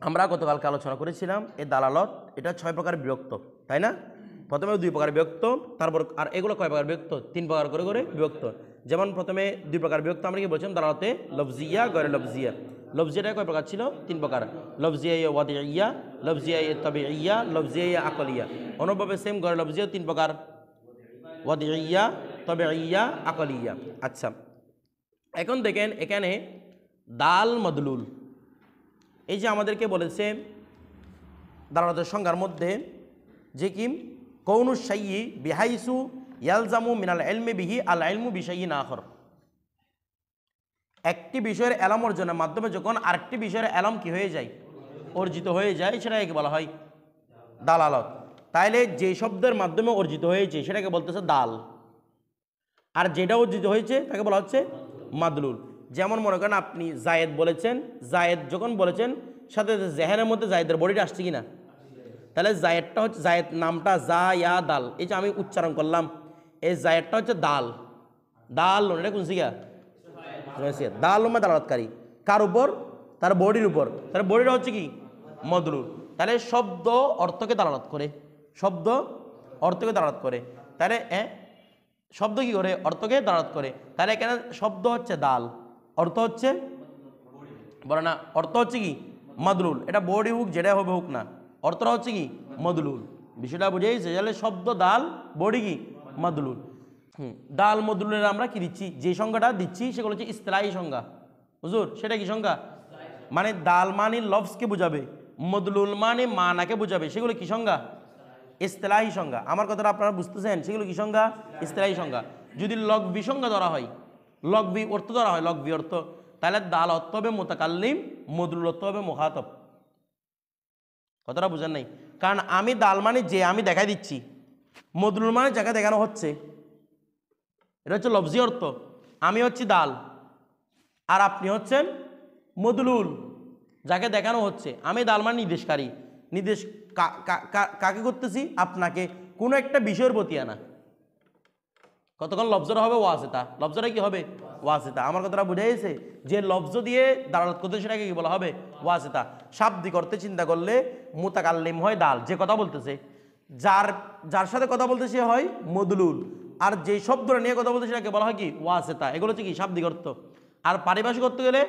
আমরা গতকালকে আলোচনা করেছিলাম এই দালালত এটা 6 প্রকার বিভক্ত, তাই না? প্রথমে 2 প্রকার বিভক্ত, তারপর আর এগুলো কয় প্রকার বিভক্ত? 3 প্রকার করে করে বিভক্ত। যেমন প্রথমে 2 প্রকার বিভক্ত আমরা কি বলছিলাম? দালালতে লফজিয়া, গয়রে লফজিয়া। লফজিয়াটা কয় প্রকার ছিল? 3 প্রকার। লফজিয়া ওয়াদিইয়া, লফজিয়া তাবিইয়া, লফজিয়া আকলিয়া। অনুভাবে সেম গয়রে লফজিয়া 3 প্রকার, ওয়াদিইয়া, তাবিইয়া, আকলিয়া। আচ্ছা, এখন দেখেন এখানে দাল মদলুল, এই যে আমাদেরকে বলেছে দালালতের সংজ্ঞার মধ্যে যে কি কৌনু শাইয়ি বিহাইসু ইয়ালজামু মিনাল ইলমি বিহি আল ইলমু বিশাইয়িন আখর। একটি বিষয়ের এলম অর্জনের মাধ্যমে যখন আরেকটি বিষয়ের এলম কি হয়ে যায়? অর্জিত হয়ে যায়, সেটাকে বলা হয় দালালত। তাইলে যে শব্দের মাধ্যমে অর্জিত হয়েছে সেটাকে বলতেছে দাল, আর যেটা অর্জিত হয়েছে তাকে বলা হচ্ছে মাদলুল। যেমন মনে করেন আপনি জায়েদ বলেছেন, জায়েদ যখন বলেছেন সাথে জেহেনের মধ্যে জায়েদের বডিটা আসছে কিনা? তাহলে জায়েদটা হচ্ছে, জায়েদ নামটা জা ইয়া দাল, এই যে আমি উচ্চারণ করলাম, এই জায়েদটা হচ্ছে দাল। দাল এটা কোন সিগা? দাল দালালতকারী কার উপর? তার বডির উপর। তার বডিটা হচ্ছে কি? মদলুল। তাহলে শব্দ অর্থকে দালালত করে, শব্দ অর্থকে দালালত করে। তাহলে শব্দ কি করে? অর্থকে দালালত করে। তাহলে এখানে শব্দ হচ্ছে দাল, অর্থ হচ্ছে বলে না, অর্থ হচ্ছে কি? মদলুল। এটা বডি হোক যেটা হবে হোক না, অর্থটা হচ্ছে কি? মদলুল। বিষয়টা বুঝেছে? তাহলে শব্দ দাল, বডি কি? মদলুল। দাল মদলুলের আমরা কি দিচ্ছি? যে সংজ্ঞাটা দিচ্ছি সেগুলো হচ্ছে ইসতিলাহি সংজ্ঞা। হুজুর সেটা কি সংজ্ঞা? মানে দাল মানে লফজকে বোঝাবে, মদলুল মানে মানাকে বোঝাবে, সেগুলো কি সংজ্ঞা? ইসতিলাহি সংজ্ঞা। আমার কথাটা আপনারা বুঝতেছেন? সেগুলো কি সংজ্ঞা? ইসতিলাহি সংজ্ঞা। যদি লঘবি সংজ্ঞা ধরা হয়, লঘবি অর্থ ধরা হয়, লঘবি অর্থ, তাহলে দাল অর্থ হবে মুতাকাল্লিম, মদলুল অর্থ হবে মুখাতব। কথাটা বুঝেন নাই? কারণ আমি দাল মানে যে আমি দেখাই দিচ্ছি, মদলুল মানে যাকে দেখানো হচ্ছে, এটা হচ্ছে লফজি অর্থ। আমি হচ্ছি দাল আর আপনি হচ্ছেন মদলুল, যাকে দেখানো হচ্ছে। আমি দাল মানে নির্দেশকারী, নির্দেশ কাকে করতেছি? আপনাকে কোনো একটা বিষয়ের প্রতি আনা। কতক্ষণ লফজরা হবে ওয়াসিতা, লফজরা কি হবে? ওয়াসিতা। আমার কথাটা বুঝে গেছে? যে লফজ দিয়ে দালালত করতে সেটাকে কি বলা হবে? ওয়াসিতা। শাব্দিক অর্থে চিন্তা করলে মুতাকাল্লিম হয় দাল, যে কথা বলতেছে, যার যার সাথে কথা বলতে সে হয় মদলুল, আর যে শব্দটা নিয়ে কথা বলতে সেটাকে বলা হয় কি? ওয়াসিতা। এগুলো হচ্ছে কি? শাব্দিক অর্থ। আর পারিভাষিক করতে গেলে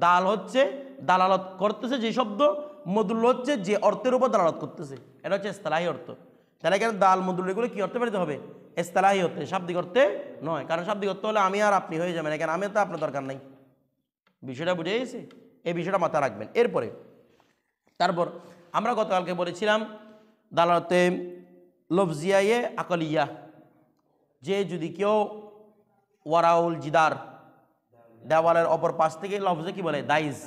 দাল হচ্ছে দালালত করতেছে যে শব্দ, মদলুল হচ্ছে যে অর্থের উপর দালালত করতেছে, এটা হচ্ছে ইসতিলাহি অর্থ। তাহলে এখানে দাল মদলুল এগুলো কি অর্থে বেরোতে হবে? ইসতিলাহি অর্থে, শাব্দিক অর্থে নয়। কারণ শাব্দিক অর্থ হলে আমি আর আপনি হয়ে যাবেন, এখানে আমি তো আপনার দরকার নাই। বিষয়টা বুঝে গেছে? এই বিষয়টা মাথায় রাখবেন। এরপরে তারপর আমরা গতকালকে বলেছিলাম দালালতে লফজিয়ায়ে আকলিয়া, যে যদি কেউ ওয়ারাউল জিদার, দেওয়ালের অপর পাশ থেকে লফজে কি বলে? দাইজ।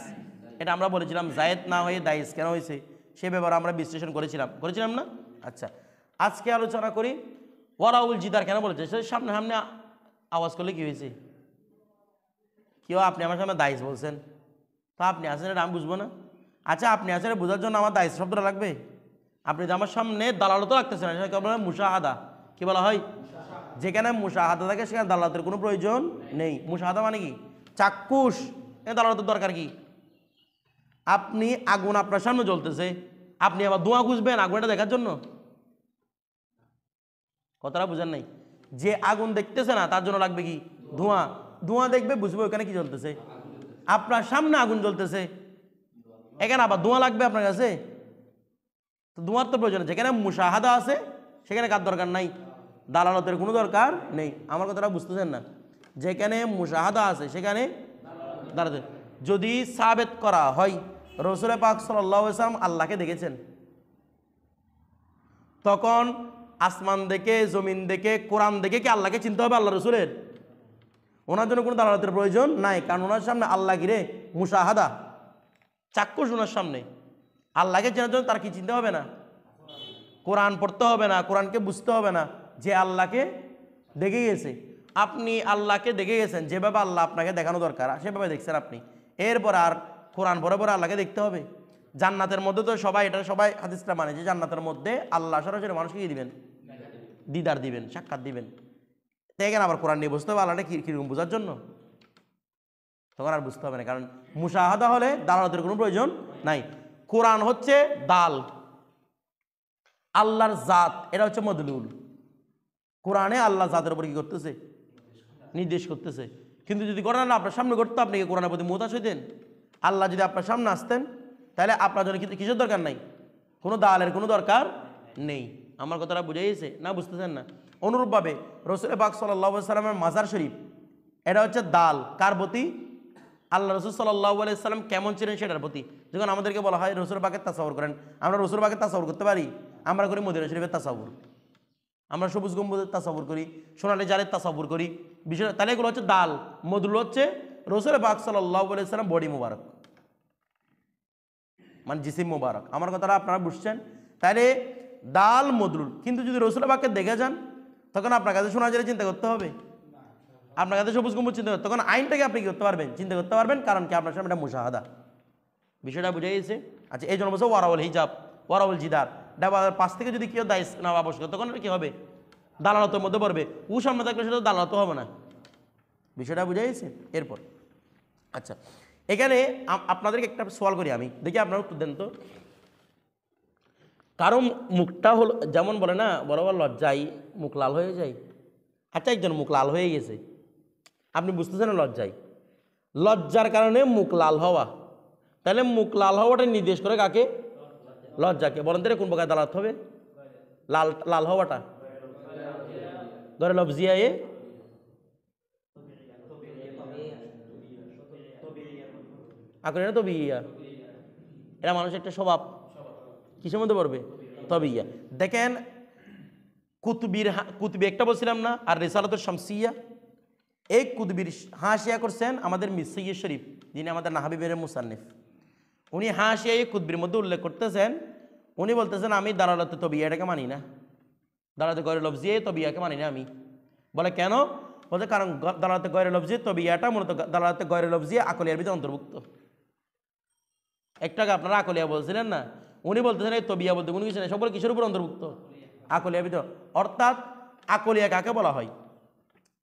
এটা আমরা বলেছিলাম জায়েদ না হয়ে দাইজ কেন হয়েছে সে ব্যাপারে আমরা বিশ্লেষণ করেছিলাম না? আচ্ছা, আজকে আলোচনা করি ওয়ারাউল জিদার কেন বলেছে। সে সামনে সামনে আওয়াজ করলে কি হয়েছে? কেউ আপনি আমার সামনে দাইজ বলছেন, তো আপনি আছেন এটা আমি বুঝবো না? আচ্ছা, আপনি আছেন বোঝার জন্য আমার দাইজ শব্দটা লাগবে? আপনি তো আমার সামনে দালালতও রাখতেছেন না, সেটাকে বলা হয় মুশাহাদা। কি বলা হয়? যেখানে মুশাহাদা থাকে সেখানে দালালতের কোনো প্রয়োজন নেই। মুশাহাদা মানে কি? চাক্ষুষ। এ দালালতের দরকার কি? আপনি আগুন আপনার সামনে জ্বলতেছে, আপনি আবার ধোঁয়া খুঁজবেন আগুনটা দেখার জন্য? কথাটা বুঝেন নাই? যে আগুন দেখতেছে না তার জন্য লাগবে কি? ধোঁয়া। ধোঁয়া দেখবে বুঝবে ওখানে কি জ্বলতেছে। আপনার সামনে আগুন জ্বলতেছে, এখানে আবার ধোঁয়া লাগবে আপনার কাছে? তো ধোঁয়ার তো প্রয়োজন। যেখানে মুশাহাদা আছে সেখানে কার দরকার নাই? দালালতের কোনো দরকার নেই। আমার কথাটা বুঝতেছেন না? যেখানে মুশাহাদা আছে সেখানে দালালতের। যদি সাবেত করা হয় রাসূল পাক সাল্লাল্লাহু আলাইহি ওয়াসাল্লাম আল্লাহকে দেখেছেন, তখন আসমান দেখে, জমিন দেখে, কোরআন দেখে কি আল্লাহকে চিনতে হবে আল্লাহ রসুলের? ওনার জন্য কোনো দালালতের প্রয়োজন নাই, কারণ ওনার সামনে আল্লাহ গিরে মুশাহাদা, চাক্ষুষ। ওনার সামনে আল্লাহকে চেনার জন্য তার কি চিনতে হবে না? কোরআন পড়তে হবে না, কোরআনকে বুঝতে হবে না, যে আল্লাহকে দেখে গেছে। আপনি আল্লাহকে দেখে গেছেন, যেভাবে আল্লাহ আপনাকে দেখানো দরকার সেভাবে দেখছেন আপনি। এরপর আর কোরআন পরে পরে আল্লাহকে দেখতে হবে? জান্নাতের মধ্যে তো সবাই, এটা সবাই হাদিসটা মানে যে জান্নাতের মধ্যে আল্লাহ সরাসরি মানুষকে কি দিবেন? দিদার দিবেন, সাক্ষাৎ দিবেন। দেখেন আবার কোরআন নিয়ে বুঝতে হবে আল্লাহটা কিরকম বোঝার জন্য, তখন আর বুঝতে হবে না। কারণ মুশাহাদা হলে দালালতের কোনো প্রয়োজন নাই। কোরআন হচ্ছে দাল, আল্লাহর জাত এটা হচ্ছে মদলুল। কোরআনে আল্লাহ জাতের উপর কি করতেছে? নির্দেশ করতেছে। কিন্তু যদি কোরআন আপনার সামনে করতো, আপনি কি কোরআনের প্রতি মুহতাজ হইতেন? আল্লাহ যদি আপনার সামনে আসতেন, তাহলে আপনার জন্য কিন্তু কিসের দরকার নাই? কোনো দালের কোনো দরকার নেই। আমার কথাটা বুঝে গেছে না? বুঝতেছেন না? অনুরূপভাবে রসুল পাক সাল্লাল্লাহু আলাইহি সাল্লামের মাজার শরীফ এটা হচ্ছে দাল কার প্রতি? আল্লাহ রসুল সাল্লাল্লাহু আলাইহি সাল্লাম কেমন ছিলেন সেটার প্রতি। যখন আমাদেরকে বলা হয় রসুল পাকের তাসাউর করেন, আমরা রসুল পাকের তাসাউর করতে পারি? আমরা করি মদিনা শরীফের তাসাউর, আমরা সবুজ গম্বুজের তাসাউর করি, সোনালী জালের তাসাউর করি, বিষয়। তাহলে এগুলো হচ্ছে দাল, মদুল হচ্ছে রসুল পাক সাল্লাল্লাহু আলাইহি সাল্লাম বডি মুবারক, মানে জিসিম মুবারক। আমার কথাটা আপনারা বুঝছেন? তাহলে দাল মদুল। কিন্তু যদি রসুল পাককে দেখে যান, তখন আপনার কাছে সোনা জালে চিন্তা করতে হবে, আপনার কাছে সবুজ গম্বুজ চিন্তা করতে, তখন আইনটাকে আপনি কি করতে পারবেন? চিন্তা করতে পারবেন, কারণ কি আপনার সামনে এটা মুশাহাদা। বিষয়টা বুঝে গেছে? আচ্ছা, এই জন্য বলছে ওয়ারাউল হিজাব, ওয়ারাউল জিদার, ডাবার পাশ থেকে যদি কেউ দায়িত্ব না আবশ্যক, তখন কি হবে? দালালতের মধ্যে পড়বে। ও সামনে থাকলে সেটা দালালত হবে না। বিষয়টা বুঝে গেছে? এরপর আচ্ছা, এখানে আপনাদেরকে একটা সওয়াল করি আমি, দেখি আপনারা উত্তর দেন তো। কারণ মুখটা হলো যেমন বলে না, বরাবর লজ্জায় মুখ লাল হয়ে যায়। আচ্ছা, একজন মুখ লাল হয়ে গেছে, আপনি বুঝতেছেন লজ্জায়, লজ্জার কারণে মুখ লাল হওয়া, তাহলে মুখ লাল হওয়াটা নির্দেশ করে কাকে? লজ্জাকে। বলেন তো কোন প্রকার দালাত হবে? লাল লাল হওয়াটা ধরে লফজিয়ায়ে আকরিনা তবিয়া, এরা মানুষের একটা স্বভাব, কিসের মধ্যে পড়বে? তবিয়া। দেখেন কুতুবি একটা বলছিলাম না, আর রিসালাতুল শামসিয়া, এই কুতুবির হাসিয়া করছেন আমাদের মিসরি শরীফ, যিনি আমাদের নাহাবিবের মুসান্নিফ। উনি হাসিয়া এই কুতুবির মধ্যে উল্লেখ করতেছেন, উনি বলতেছেন আমি দালালাতে তবিয়াটাকে মানি না, দালালাতে গয়রে লফজিয়ে তবিয়াকে মানি না আমি। বলে কেন? বলতে কারণ দালালাতে গয়রে লফজিয়ে তবিয়াটা মূলত দালালাতে গয়রে লফজিয়ে আকলিয়ার ভিতরে অন্তর্ভুক্ত। একটাকে আপনারা আকলিয়া বলছিলেন না, উনি বলতেছেন এই তবিয়া বলতে কোনো কিছু নেই, সকল কিসের উপর অন্তর্ভুক্ত? আকলিয়ার ভিতর। অর্থাৎ আকলিয়া কাকে বলা হয়?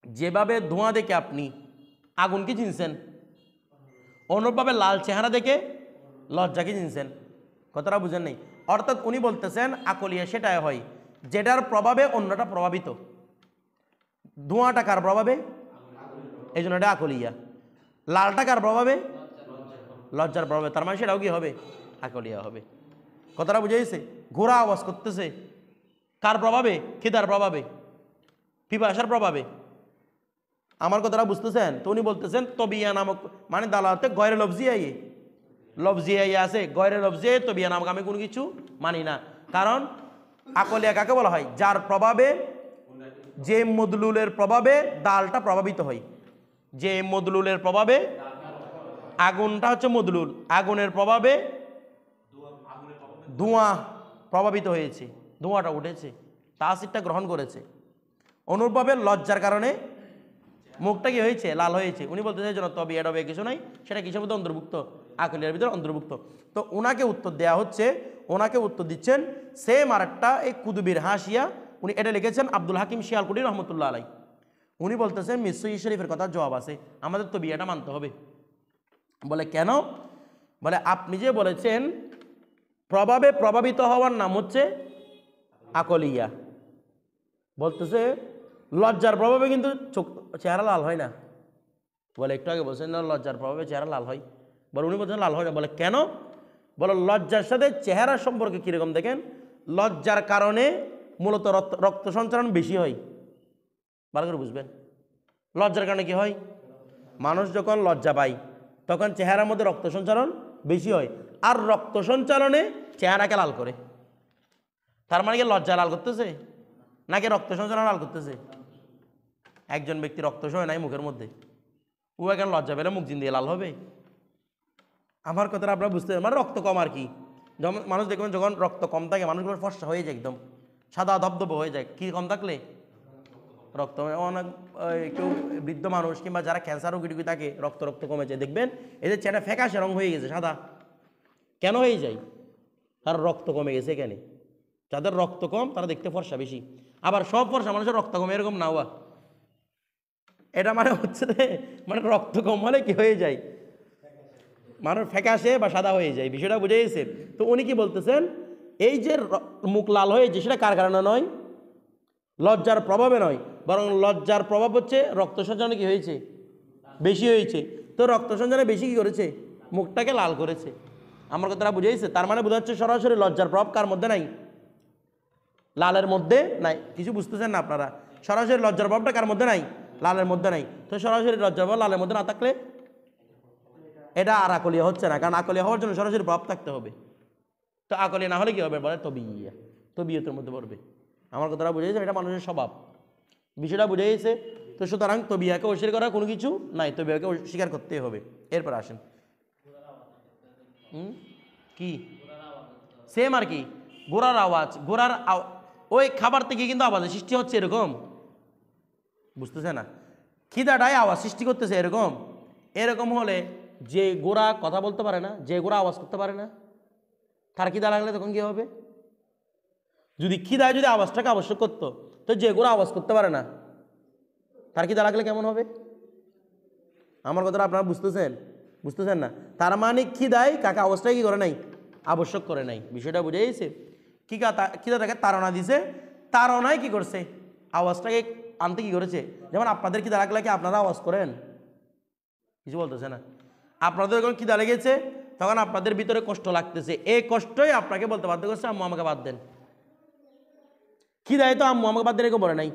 যেভাবে ধোঁয়া দেখে আপনি আগুনকে চিনছেন, অনুরূপভাবে লাল চেহারা দেখে লজ্জাকে চিনছেন। কথাটা বুঝেন নেই? অর্থাৎ উনি বলতেছেন আকলিয়া সেটাই হয় যেটার প্রভাবে অন্যটা প্রভাবিত। ধোঁয়াটা কার প্রভাবে? এই জন্য এটা আকলিয়া। লালটা কার প্রভাবে? লজ্জার প্রভাবে, তার মানে সেটাও কি হবে? আকলিয়া হবে। কথাটা বুঝে গেছে? ঘোড়া আওয়াজ করতেছে কার প্রভাবে? খিদার প্রভাবে, পিপাসার প্রভাবে। আমার কথাটা বুঝতেছেন তো? উনি বলতেছেন তবিয়া নামক, মানে দালাতে গয়রে লফজিয়াই, লফজিয়াই আছে, গয়রে লফজিয়াই তবিয়া নামক আমি কোনো কিছু মানি না। কারণ আকলিয়া কাকে বলা হয়? যার প্রভাবে, যে মদলুলের প্রভাবে দালটা প্রভাবিত হয়। যে মদলুলের প্রভাবে, আগুনটা হচ্ছে মদলুল, আগুনের প্রভাবে ধোঁয়া প্রভাবিত হয়েছে, ধোঁয়াটা উঠেছে, তাসিরটা গ্রহণ করেছে। অনুরূপভাবে লজ্জার কারণে মুখটা কি হয়েছে? লাল হয়েছে। উনি বলতে চাইছেন তবে এটা কিছু নাই, সেটা কিসের মধ্যে অন্তর্ভুক্ত? আকলিয়ার ভিতরে অন্তর্ভুক্ত। তো ওনাকে উত্তর দেওয়া হচ্ছে, ওনাকে উত্তর দিচ্ছেন সেম আরেকটা এই কুতুবির হাসিয়া, উনি এটা লিখেছেন আব্দুল হাকিম শিয়ালকুটি রহমতুল্লাহ আলাই। উনি বলতেছেন মিসরি শরীফের কথা জবাব আছে, আমাদের তো বিয়েটা মানতে হবে। বলে কেন? বলে আপনি যে বলেছেন প্রভাবে প্রভাবিত হওয়ার নাম হচ্ছে আকলিয়া, বলতেছে লজ্জার প্রভাবে কিন্তু চেহারা লাল হয় না। বলে একটু আগে বলছেন না লজ্জার প্রভাবে চেহারা লাল হয়, বলে উনি বলছেন লাল হয় না। বলে কেন? বলে লজ্জার সাথে চেহারার সম্পর্কে কীরকম দেখেন, লজ্জার কারণে মূলত রক্ত সঞ্চালন বেশি হয়। ভালো করে বুঝবেন, লজ্জার কারণে কি হয়? মানুষ যখন লজ্জা পায় তখন চেহারার মধ্যে রক্ত সঞ্চালন বেশি হয়, আর রক্ত সঞ্চালনে চেহারাকে লাল করে। তার মানে কি লজ্জা লাল করতেছে নাকি রক্ত সঞ্চালন লাল করতেছে? একজন ব্যক্তি রক্ত সয় নাই মুখের মধ্যে, ও এখন লজ্জা পেলে মুখ জিন দিয়ে লাল হবে? আমার কথাটা আপনারা বুঝতে পারেন? মানে রক্ত কম আর কি। যেমন মানুষ দেখবেন যখন রক্ত কম থাকে মানুষগুলোর ফর্সা হয়ে যায়, একদম সাদা ধবধবে হয়ে যায়। কি কম থাকলে? রক্ত। অনেক কেউ বৃদ্ধ মানুষ কিংবা যারা ক্যান্সার রোগী থাকে রক্ত কমে যায়, দেখবেন এদের চেহারা ফ্যাকাশে রং হয়ে গেছে, সাদা। কেন হয়ে যায়? তার রক্ত কমে গেছে। এখানে যাদের রক্ত কম তারা দেখতে ফর্সা বেশি। আবার সব ফর্সা মানুষের রক্ত কমে এরকম না হওয়া, এটা মানে হচ্ছে মানে রক্ত কম হলে কি হয়ে যায়, মানুষ ফ্যাকাশে বা সাদা হয়ে যায়, বিষয়টা বুঝে গেছে? তো উনি কি বলতেছেন, এই যে মুখ লাল হয়েছে সেটা কার কারণে নয়, লজ্জার প্রভাবে নয়, বরং লজ্জার প্রভাব হচ্ছে রক্ত সঞ্চালনে কি হয়েছে, বেশি হয়েছে। তো রক্ত সঞ্চালনে বেশি কি করেছে, মুখটাকে লাল করেছে। আমার কথাটা বুঝেছে? তার মানে বোঝা যাচ্ছে সরাসরি লজ্জার প্রভাব কার মধ্যে নাই, লালের মধ্যে নাই। কিছু বুঝতেছেন না আপনারা? সরাসরি লজ্জার প্রভাবটা কার মধ্যে নাই, লালের মধ্যে নাই। তো সরাসরি লজ্জার প্রভাব লালের মধ্যে না থাকলে এটা আর আকলিয়া হচ্ছে না, কারণ আকলিয়া হওয়ার জন্য সরাসরি প্রভাব থাকতে হবে। তো আকলিয়া না হলে কি হবে, বলে তবিয়া, তবিয়তের মধ্যে পড়বে। আমার কথাটা বুঝে গেছে? এটা মানুষের স্বভাব, বিষয়টা বুঝে গেছে? তো সুতরাং তবিয়াকে অস্বীকার করার কোনো কিছু নাই, তবিয়াকে স্বীকার করতেই হবে। এরপর আসেন কি সেম আর কি, ঘোড়ার আওয়াজ, ওই খাবার থেকে কিন্তু আওয়াজের সৃষ্টি হচ্ছে এরকম, বুঝতেছে না? খিদাটাই আওয়াজ সৃষ্টি করতেছে এরকম। এরকম হলে যে গোড়া কথা বলতে পারে না, যে গোড়া আওয়াজ করতে পারে না, তার খিদা লাগলে তখন কি হবে? যদি খিদায় যদি আওয়াজটাকে আবশ্যক করতো, তো যে গোড়া আওয়াজ করতে পারে না তার খিদা লাগলে কেমন হবে? আমার কথাটা আপনারা বুঝতেছেন? বুঝতেছেন না? তার মানে খিদায় কাকে আওয়াজটাই কি করে নাই, আবশ্যক করে নাই। বিষয়টা বুঝে গেছে? খিদাটাকে তাড়না দিছে, তাড়নায় কি করছে, আওয়াজটাকে আনতে কি করেছে। যেমন আপনাদের খিদা লাগলে কি আপনারা আওয়াজ করেন? কিছু বলতেছে না? আপনাদের যখন খিদা লেগেছে তখন আপনাদের ভিতরে কষ্ট লাগতেছে, এই কষ্টই আপনাকে বলতে বাধ্য করছে আম্মু আমাকে বাদ দেন। খিদায় তো আম্মু আমাকে বাদ দেন এরকম বলে নাই।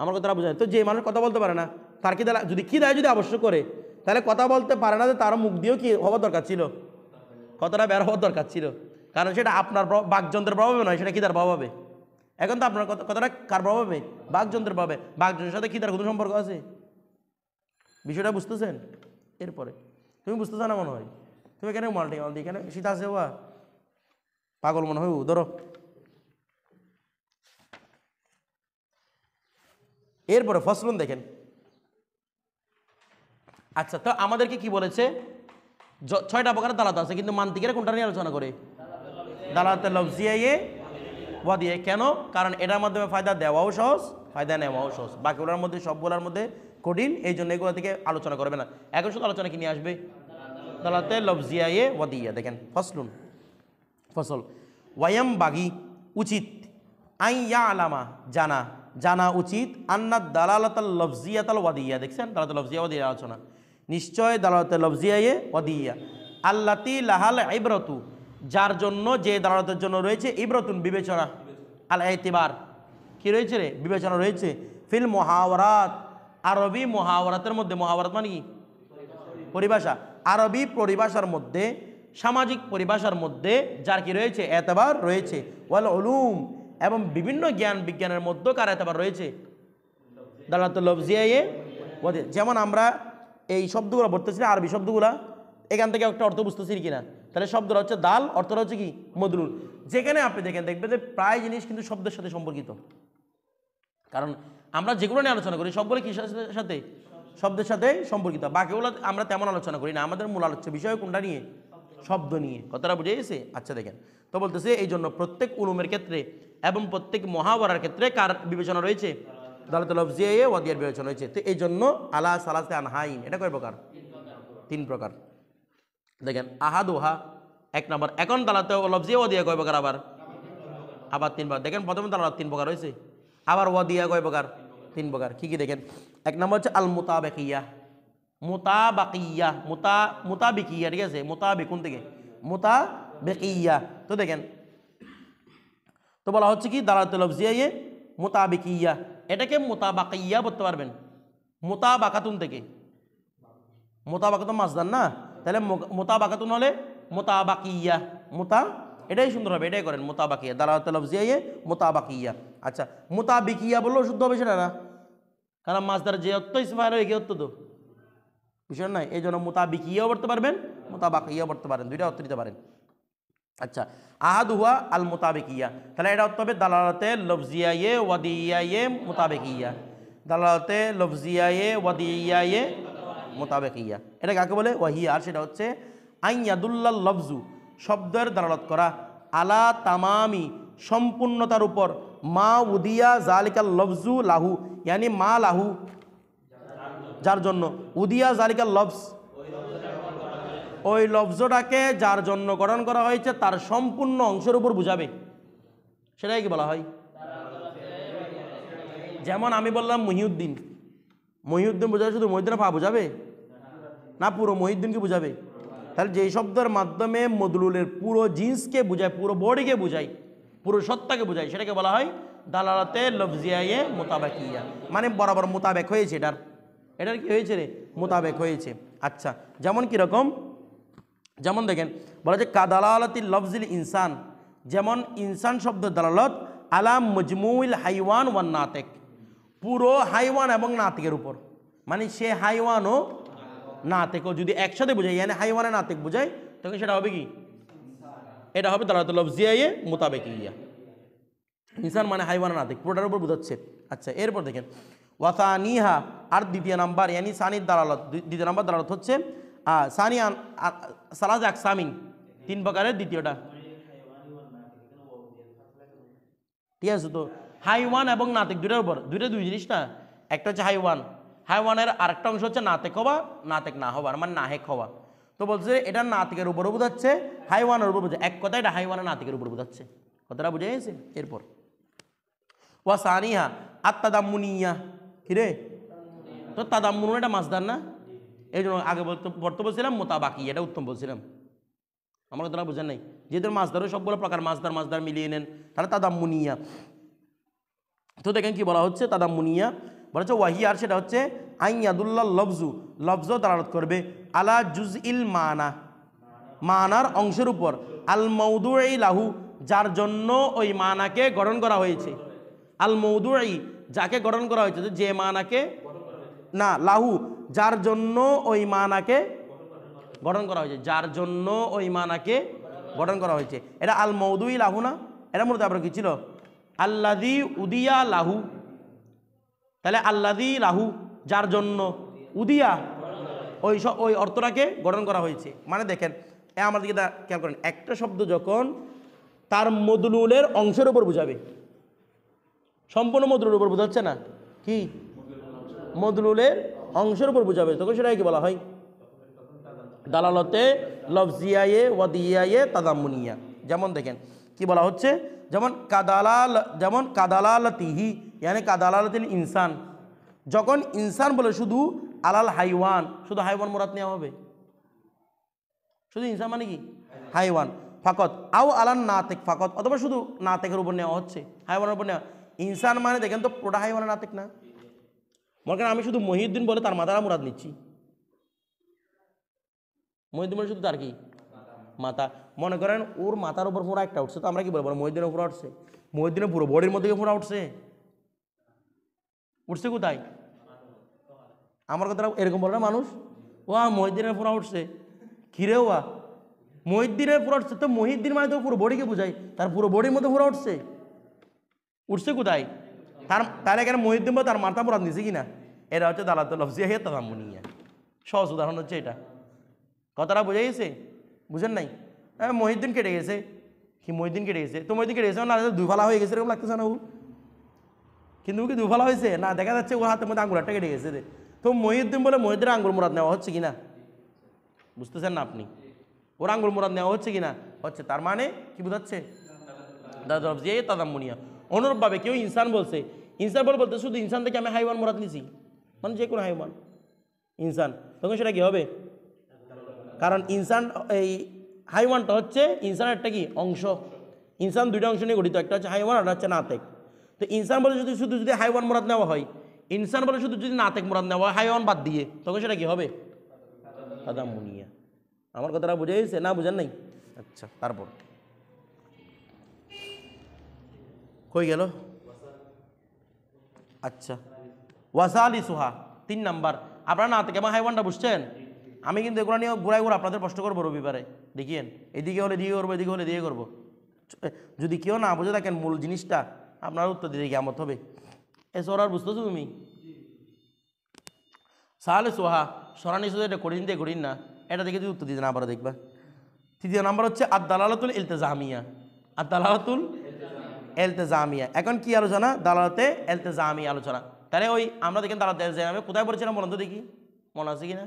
আমার কথাটা বোঝায়? তো যে মানুষ কথা বলতে পারে না তার খিদা যদি খিদায় যদি আবশ্যক করে, তাহলে কথা বলতে পারে না, তারও মুখ দিয়েও কি হওয়ার দরকার ছিল, কথাটা বের হওয়ার দরকার ছিল। কারণ সেটা আপনার বাকযন্ত্রের প্রভাবে নয়, সেটা খিদার প্রভাবে। এখন তো আপনার কথাটা কার প্রভাবে, বাকযন্ত্রের প্রভাবে। বাকযন্ত্রের সাথে খিদার কোনো সম্পর্ক আছে? বিষয়টা বুঝতেছেন? এরপরে তুমি বুঝতেছো না মনে হয়? তুমি কেন মাল্টি মাল্টি এখানে শীত আছে ওয়া পাগল মনে হয় ধরো। এরপরে ফসলুন দেখেন। আচ্ছা, তো আমাদেরকে কি বলেছে, 6টা প্রকারের দালাত আছে, কিন্তু মান্তিকেরা কোনটা নিয়ে আলোচনা করে, দালাতে লফজিয়ায়ে ওয়াদিয়ে। কেন? কারণ এটার মাধ্যমে ফায়দা দেওয়াও সহজ, ফায়দা নেওয়াও সহজ। বাকিগুলোর মধ্যে সবগুলোর মধ্যে কঠিন, এই জন্য এগুলো থেকে আলোচনা করবে না। এখন শুধু আলোচনা কি নিয়ে আসবে, দালাতে লফজিয়ায়ে ওয়াদিয়া। দেখেন ফসলুন, ফসল ওয়ায়াম বাগি উচিত, আইয়া আলামা জানা, জানা উচিত, আন্নাত দালালাতাল লফজিয়াতাল ওয়াদিয়া। দেখছেন দালাতাল লফজিয়া ওয়াদিয়া আলোচনা। নিশ্চয় দালালাতাল লফজিয়ায়ে ওয়াদিয়া আল্লাতি লাহাল ইবরাতু, যার জন্য, যে দালালাতের জন্য রয়েছে ইবরাতুন বিবেচনা, আল ইতিবার কি রয়েছে রে, বিবেচনা রয়েছে, ফিল মুহাওয়ারাত, আরবি মুহাওয়ারাতের মধ্যে। মুহাওয়ারাত মানে কি, পরিভাষা। আরবি পরিভাষার মধ্যে, সামাজিক পরিভাষার মধ্যে যার কি রয়েছে, এতবার রয়েছে। ওয়াল উলুম, এবং বিভিন্ন জ্ঞান বিজ্ঞানের মধ্যে কার এতবার রয়েছে, দালালাতুল লফজিয়ায়ে ওয়াদিয়া। যেমন আমরা এই শব্দগুলো পড়তেছি না, আরবি শব্দগুলা, এখান থেকে একটা অর্থ বুঝতেছি কিনা, তাহলে শব্দটা হচ্ছে দাল, অর্থটা হচ্ছে কি, মদলুল। যেখানে আপনি দেখেন দেখবেন যে প্রায় জিনিস কিন্তু শব্দের সাথে সম্পর্কিত, কারণ আমরা যেগুলো নিয়ে আলোচনা করি সবগুলো কিসের সাথে, শব্দের সাথে সম্পর্কিত। বাকিগুলো আমরা তেমন আলোচনা করি না, আমাদের মূল আলোচ্য বিষয় কোনটা নিয়ে, শব্দ নিয়ে। কথাটা বুঝে গেছে? আচ্ছা দেখেন, তো বলতেছে এই জন্য প্রত্যেক উলুমের ক্ষেত্রে এবং প্রত্যেক মহাওয়ারার ক্ষেত্রে কার বিবেচনা রয়েছে, দালালাতুল লফজিয়ায়ে ওয়াদিয়ার বিবেচনা রয়েছে। তো এই জন্য আলা সালাসে আনহাইন, এটা কয় প্রকার, 3 প্রকার। দেখেন আহাদুহা 1 নম্বর। এখন দালালাতুল লফজিয়া ওয়াদিয়া কয় প্রকার, আবার 3 প্রকার। দেখেন প্রথমে দালালাত 3 প্রকার হয়েছে, আবার ওয়াদিয়া কয় প্রকার, 3 প্রকার। কি কি দেখেন, 1 নম্বর হচ্ছে আল মুতাবাকিয়া, মুতাবাকিয়া, মুতাবিকিয়া, ঠিক আছে, মুতাবিকুন থেকে মুতাবিকিয়া। তো দেখেন, তো বলা হচ্ছে কি দালালাতুল লফজিয়ায়ে মুতাবিকিয়া, এটাকে মুতাবাকিয়া বলতে পারবেন, মুতাবাকাতুন থেকে। মুতাবাকাতুন মাসদার না, তাহলে মুতাবাকাতুন হলে মুতাবাকিয়া, এটাই সুন্দর হবে, এটাই করেন মুতাবাকিয়া, দালালাতুল লফজিয়ায়ে মুতাবাকিয়া। আচ্ছা, মুতাবিকিয়া বললেও শুদ্ধ হবে সেটা না, কারণ মাসদার যে অর্থ ইসমাইল হয়ে গিয়ে অর্থ তো বিষয় নাই। এই জন্য মুতাবিকিয়াও পড়তে পারবেন, মুতাবাকিয়াও পড়তে পারেন, দুইটা অর্থ দিতে পারেন। আচ্ছা, আহাদুহা আল মুতাবিকিয়া, তাহলে এটা অর্থ হবে দালালাতে লফজিয়ায়ে ওয়াদিয়ায়ে মুতাবিকিয়া, দালালাতে লফজিয়ায়ে ওয়াদিয়ায়ে মুতাবিকিয়া। এটা কাকে বলে, ওয়াহিয়া, আর সেটা হচ্ছে আইয়াদুল্লাল লফজু, শব্দের দালালত করা, আলা তামামি, সম্পূর্ণতার উপর, মা উদিয়া জালিকাল লফজু লাহু, ইয়ানি মা লাহু, যার জন্য, উদিয়া জালিকাল লফজ, ওই লফজটাকে যার জন্য গঠন করা হয়েছে তার সম্পূর্ণ অংশের উপর বুঝাবে, সেটাই কি বলা হয়। যেমন আমি বললাম মহিউদ্দিন, মহিউদ্দিন বোঝাবে শুধু মহিউদ্দিনের পা বুঝাবে না, পুরো মহিউদ্দিনকে বুঝাবে। তাহলে যেই শব্দের মাধ্যমে মদলুলের পুরো জিন্সকে বুঝায়, পুরো বডিকে বুঝায়, পুরো সত্তাকে বুঝায়, সেটাকে বলা হয় দালালাতে লফজিয়ায়ে মোতাবেকিয়া, মানে বরাবর মোতাবেক হয়েছে, এটার কি হয়েছে রে, মোতাবেক হয়েছে। আচ্ছা, যেমন কীরকম, যেমন দেখেন বলা যায় কাদালালাতিল লফজিল ইনসান, যেমন ইনসান শব্দের দালালত আলা মজমুইল হাইওয়ান ওয়ান নাতেক, পুরো হাইওয়ান এবং নাতিকের উপর, মানে সে হাইওয়ান ও নাতেকও যদি একসাথে বোঝায়, মানে হাইওয়ানে নাতেক বোঝায়, তখন সেটা হবে কি, এটা হবে দালালাতুল লফজিয়ায়ে মোতাবেকিয়া। ইনসান মানে হাইওয়ান নাতিক, পুরোটার উপর বোঝাচ্ছে। আচ্ছা, এরপর দেখেন ওয়াসানিহা, আর দ্বিতীয় নাম্বার ইয়ানি সানির দালালত, দ্বিতীয় নাম্বার দালালত হচ্ছে সানি সালাজ আকসামিন, 3 প্রকারের, দ্বিতীয়টা ঠিক আছে। তো হাইওয়ান এবং নাতিক দুইটার উপর, দুই জিনিস না, একটা হচ্ছে হাইওয়ান, হাইওয়ানের আরেকটা অংশ হচ্ছে নাতেক হওয়া, নাতেক না হওয়ার মানে নাহেক হওয়া। তো বলছে এটা নাতিকের উপরও বোঝাচ্ছে, হাইওয়ানের উপর বোঝাচ্ছে, এক কথা এটা হাইওয়ানের নাতিকের উপর বোঝাচ্ছে, কথাটা বুঝে গেছে। এরপর ওয়াসানিহা আত্তাদাম্মুনিয়া, কিরে তো তাদাম্মুন এটা মাসদার না, এই জন্য আগে পড়তে বলছিলাম মোতাবাকি, এটা উত্তম বলছিলাম, আমার কথাটা বুঝেন নাই, যেহেতু মাসদারও সবগুলো প্রকার মাসদার মিলিয়ে নেন, তাহলে তাদাম্মুনিয়া। তো দেখেন কি বলা হচ্ছে, তাদাম্মুনিয়া বলা হচ্ছে ওয়াহিয়া, আর সেটা হচ্ছে আইয়াদুল্লাহ লফজু, লফজ দালালত করবে আলা জুজইল মানা, মানার অংশের উপর, আল মৌদুই লাহু, যার জন্য ওই মানাকে গঠন করা হয়েছে, আল মৌদুই যাকে গঠন করা হয়েছে, যে মানাকে না, লাহু যার জন্য ওই মানাকে গঠন করা হয়েছে, যার জন্য ওই মানাকে গঠন করা হয়েছে, এটা আল মৌদুই লাহু না, এটা মূলত আপনার কি ছিল আল্লাযী উদিয়া লাহু, তাহলে আল্লাযী লাহু যার জন্য, উদিয়া ওই অর্থটাকে গঠন করা হয়েছে। মানে দেখেন আমার দিকে খেয়াল করেন, একটা শব্দ যখন তার মদলুলের অংশের উপর বুঝাবে, সম্পূর্ণ মদলুলের উপর বোঝাচ্ছে না, কি মদলুলের অংশের উপর বুঝাবে, তখন সেটাকে কি বলা হয় দালালতে লফজিয়ায়ে ওয়াদিয়ায়ে তাদাম্মুনিয়া। যেমন দেখেন কি বলা হচ্ছে, যেমন কাদালালাতিহি মানে কাদালালাতিল ইনসান, যখন ইনসান বলে শুধু আলাল হাইওয়ান, শুধু হাইওয়ান মুরাদ নেওয়া হবে, শুধু ইনসান মানে কি হাইওয়ান ফাকত, আও আলান নাতেক ফাকত, অথবা শুধু নাতেকের উপর নেওয়া হচ্ছে, হাইওয়ানের উপর নেওয়া। ইনসান মানে দেখেন তো পুরোটা হাইওয়ানের নাতেক না, মনে করেন আমি শুধু মহিউদ্দিন বলে তার মাথাটা মুরাদ নিচ্ছি, মহিউদ্দিন বলে শুধু তার কি মাথা, মনে করেন ওর মাথার উপর ফোঁড়া একটা উঠছে, তো আমরা কি বলবো মহিউদ্দিনের ফোঁড়া উঠছে, মহিউদ্দিনের পুরো বডির মধ্যে ফোঁড়া উঠছে, উঠছে কোথায়, আমার কথা এরকম বলে না মানুষ, মহিউদ্দিনের ফোঁড়া উঠছে, কিরে মহিউদ্দিনের ফোঁড়া উঠছে, তো মহিউদ্দিন মানে তো পুরো বডিকে বোঝায়, তার পুরো বডির মধ্যে ফোঁড়া উঠছে কোথায়, তার এখানে মহিউদ্দিন বলে তার মাথা মুরাদ নিছে কিনা, এটা হচ্ছে দালালাতুল লফজিয়ায়ে তাদাম্মুনিয়া। সহজ উদাহরণ হচ্ছে এটা, কথাটা বোঝা গেছে, বুঝেন নাই, মহিউদ্দিন কেটে গেছে, কি মহিউদ্দিন কেটে গেছে, তো মহিউদ্দিন কেটে গেছে না, দুফালা হয়ে গেছে এরকম লাগতেছে না, ও কিন্তু কি দুফালা হয়েছে না, দেখা যাচ্ছে ওর হাতের মধ্যে আঙ্গুলটা কেটে গেছে রে, তো মহিউদ্দিন বলে মহিউদ্দিনের আঙ্গুল মুরাদ নেওয়া হচ্ছে কিনা, বুঝতেছেন না আপনি, ওর আঙ্গুল মুরাদ নেওয়া হচ্ছে কিনা, হচ্ছে, তার মানে কি বোঝাচ্ছে দালালাতুল লফজিয়ায়ে তাদাম্মুনিয়া। অনুরূপভাবে কেউ ইনসান বলছে, ইনসান বলতে শুধু ইনসান থেকে আমি হাইওয়ান মুরাদ নিছি, মানে যে কোনো হাইওয়ান ইনসান, তখন সেটা কি হবে, কারণ ইনসান এই হাইওয়ানটা হচ্ছে ইনসানের একটা কি অংশ, ইনসান দুইটা অংশ নিয়ে গঠিত, একটা হচ্ছে হাইওয়ান আর হচ্ছে নাতেক। তো ইনসান বলে শুধু যদি হাইওয়ান মুরাদ নেওয়া হয়, ইনসান বলে শুধু যদি নাতেক মুরাদ নেওয়া হয় হাইওয়ান বাদ দিয়ে, তখন সেটা কি হবে তাদাম্মুনিয়া। আমার কথাটা বুঝে গেছে না, বুঝেন নাই? আচ্ছা, তারপর কই গেল? আচ্ছা, ওয়াসালি সুহা 3 নাম্বার, আপনারা নাতেক এবং হাইওয়ানটা বুঝছেন, আমি কিন্তু এগুলো নিয়ে ঘুরাই আপনাদের প্রশ্ন করবো রবিবারে, দেখিয়েন এদিকে হলে দিকে করবো, এদিকে হলে দিকে করবো, যদি কেউ না বুঝে থাকেন মূল জিনিসটা আপনার উত্তর দিতে কেমন হবে, এসব আর বুঝতেছো তুমি? সালে সোহা সরানি শুধু এটা কঠিন দিয়ে কঠিন না, এটা দেখে যদি উত্তর দিতে না পারো দেখবা। 3 নাম্বার হচ্ছে আদ-দালালাতুল ইলতিজামিয়া, আদ-দালালাতুল ইলতিজামিয়া। এখন কি আলোচনা? দালালাতে ইলতিজামিয়া আলোচনা। তাহলে ওই আমরা দেখেন দালালাতে ইলতিজামিয়া কোথায় পড়েছিলাম বলুন তো দেখি, মনে আছে কিনা?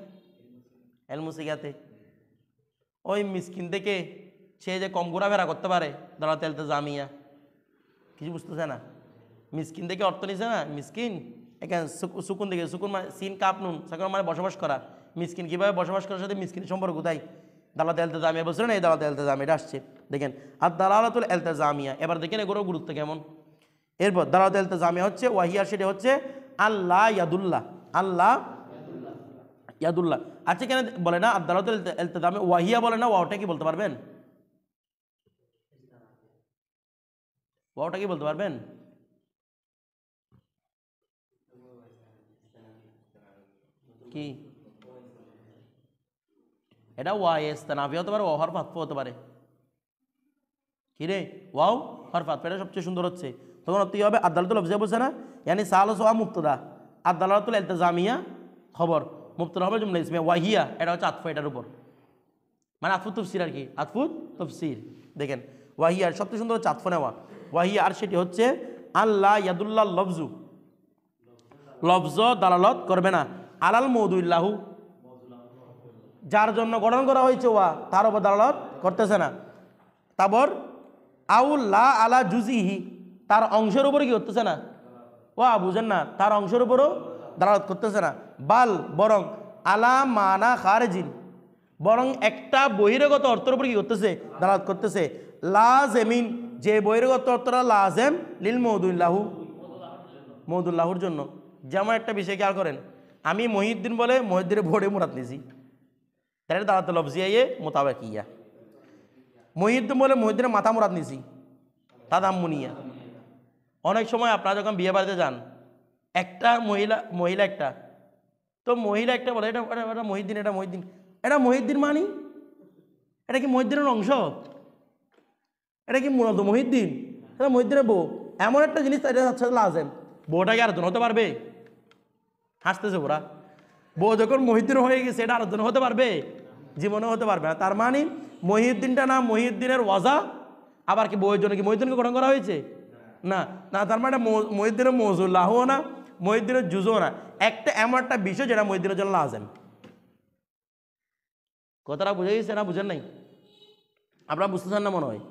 এলমুসিগাতে ওই মিসকিন থেকে সে যে কম ঘোরাফেরা করতে পারে দালাত ইলতিজামিয়া, কিছু বুঝতেছে না। মিসকিন থেকে অর্থ নিছে না, মিসকিন এখানে সুকুন থেকে, সুকুন মানে সিন কাপ নুন, সাকুন মানে বসবাস করা। মিসকিন কীভাবে বসবাস করার সাথে মিসকিনের সম্পর্ক কোথায়? দালাত ইলতিজামিয়া বলছিলেন, এই দালাত ইলতিজামিয়া এটা আসছে দেখেন। আর দালালাতুল ইলতিজামিয়া এবার দেখেন এগুলোর গুরুত্ব কেমন। এরপর দালাত ইলতিজামিয়া হচ্ছে ওয়াহিয়া, সেটা হচ্ছে আল্লাহ ইয়াদুল্লাহ, আল্লাহ ইয়াদুল্লাহ। আচ্ছা কেন বলে না আদালতুল ইলতিজামিয়া ওয়াহিয়া বলে না? ওয়াওটা কি বলতে পারবেন? ওয়াওটা কি বলতে পারবেন? কি এটা? ওয়াই ইস্তেনাফি হতে পারে, ওয়াও হরফ আতফ হতে পারে। কি রে? ওয়াও হরফ আতফ, এটা সবচেয়ে সুন্দর হচ্ছে। তখন অর্থ হবে আদালতুল লফজিয়া বলছে না, ইয়ানি সালাস ওয়া মুবতাদা, আদালতুল ইলতিজামিয়া খবর, মুবতাদা হবে জুমলা ইসমিয়া, ওয়াহিয়া এটা হচ্ছে আতফ, এটার উপর মানে আতফু তফসির আর কি, আতফু তফসির। দেখেন ওয়াহিয়ার সবচেয়ে সুন্দর হচ্ছে আতফ নেওয়া, ওয়াহিয়া। আর সেটি হচ্ছে আল্লাহ ইয়াদুল্লাহ লফজু, লফজ দালালত করবে না, আলাল মৌদুল্লাহু, যার জন্য গঠন করা হয়েছে ওয়া তার উপর দালালত করতেছে না। তারপর আউল্লা আলা জুজিহি, তার অংশের উপরে কি করতেছে না, ওয়া বুঝেন না, তার অংশের উপরও দালালত করতেছে না। বাল বরং আলা মানা খারেজিন, বরং একটা বহিরাগত অর্থের উপর কি করতেছে, দালালত করতেছে। লাজেমিন, যে বহিরাগত অর্থটা লাজেম লিল মৌদুল্লাহু, মৌদুল্লাহুর জন্য। যেমন একটা বিষয় খেয়াল করেন, আমি মহিউদ্দিন বলে মহিউদ্দিনের বোর্ডে মুরাদ নিয়েছি, তাহলে দালাত লফজিয়া মোতাবেক ইয়া। মহিউদ্দিন বলে মহিউদ্দিনের মাথা মুরাদ নিয়েছি, তাদাম্মুনিয়া। অনেক সময় আপনারা যখন বিয়ে বাড়িতে যান, একটা মহিলা একটা, তো মহিলা একটা বলে এটা এটা মহিউদ্দিন, এটা মহিউদ্দিন, এটা মহিউদ্দিন মানি, এটা কি মহিউদ্দিনের অংশ? এটা কি মূলত মহিউদ্দিন? এটা মহিউদ্দিনের বউ। এমন একটা জিনিস এটা হচ্ছে লাজেম, বউটাকে আরেকজন হতে পারবে? হাসতেছে ওরা। বউ যখন মহিউদ্দিন হয়ে গেছে, এটা আরেকজন হতে পারবে? জীবনেও হতে পারবে না। তার মানে মহিউদ্দিনটা না মহিউদ্দিনের ওয়াজা, আবার কি বউয়ের জন্য কি মহিউদ্দিনকে গঠন করা হয়েছে? না না, তার মানে মহিউদ্দিনের মৌজুল্লাহও না, মহিউদ্দিনের জুজও না, একটা এমন একটা বিষয় যেটা মহিউদ্দিনের জন্য লাজেম। কথাটা বুঝে গেছে না? বুঝেন নাই? আপনারা বুঝতেছেন না মনে হয়?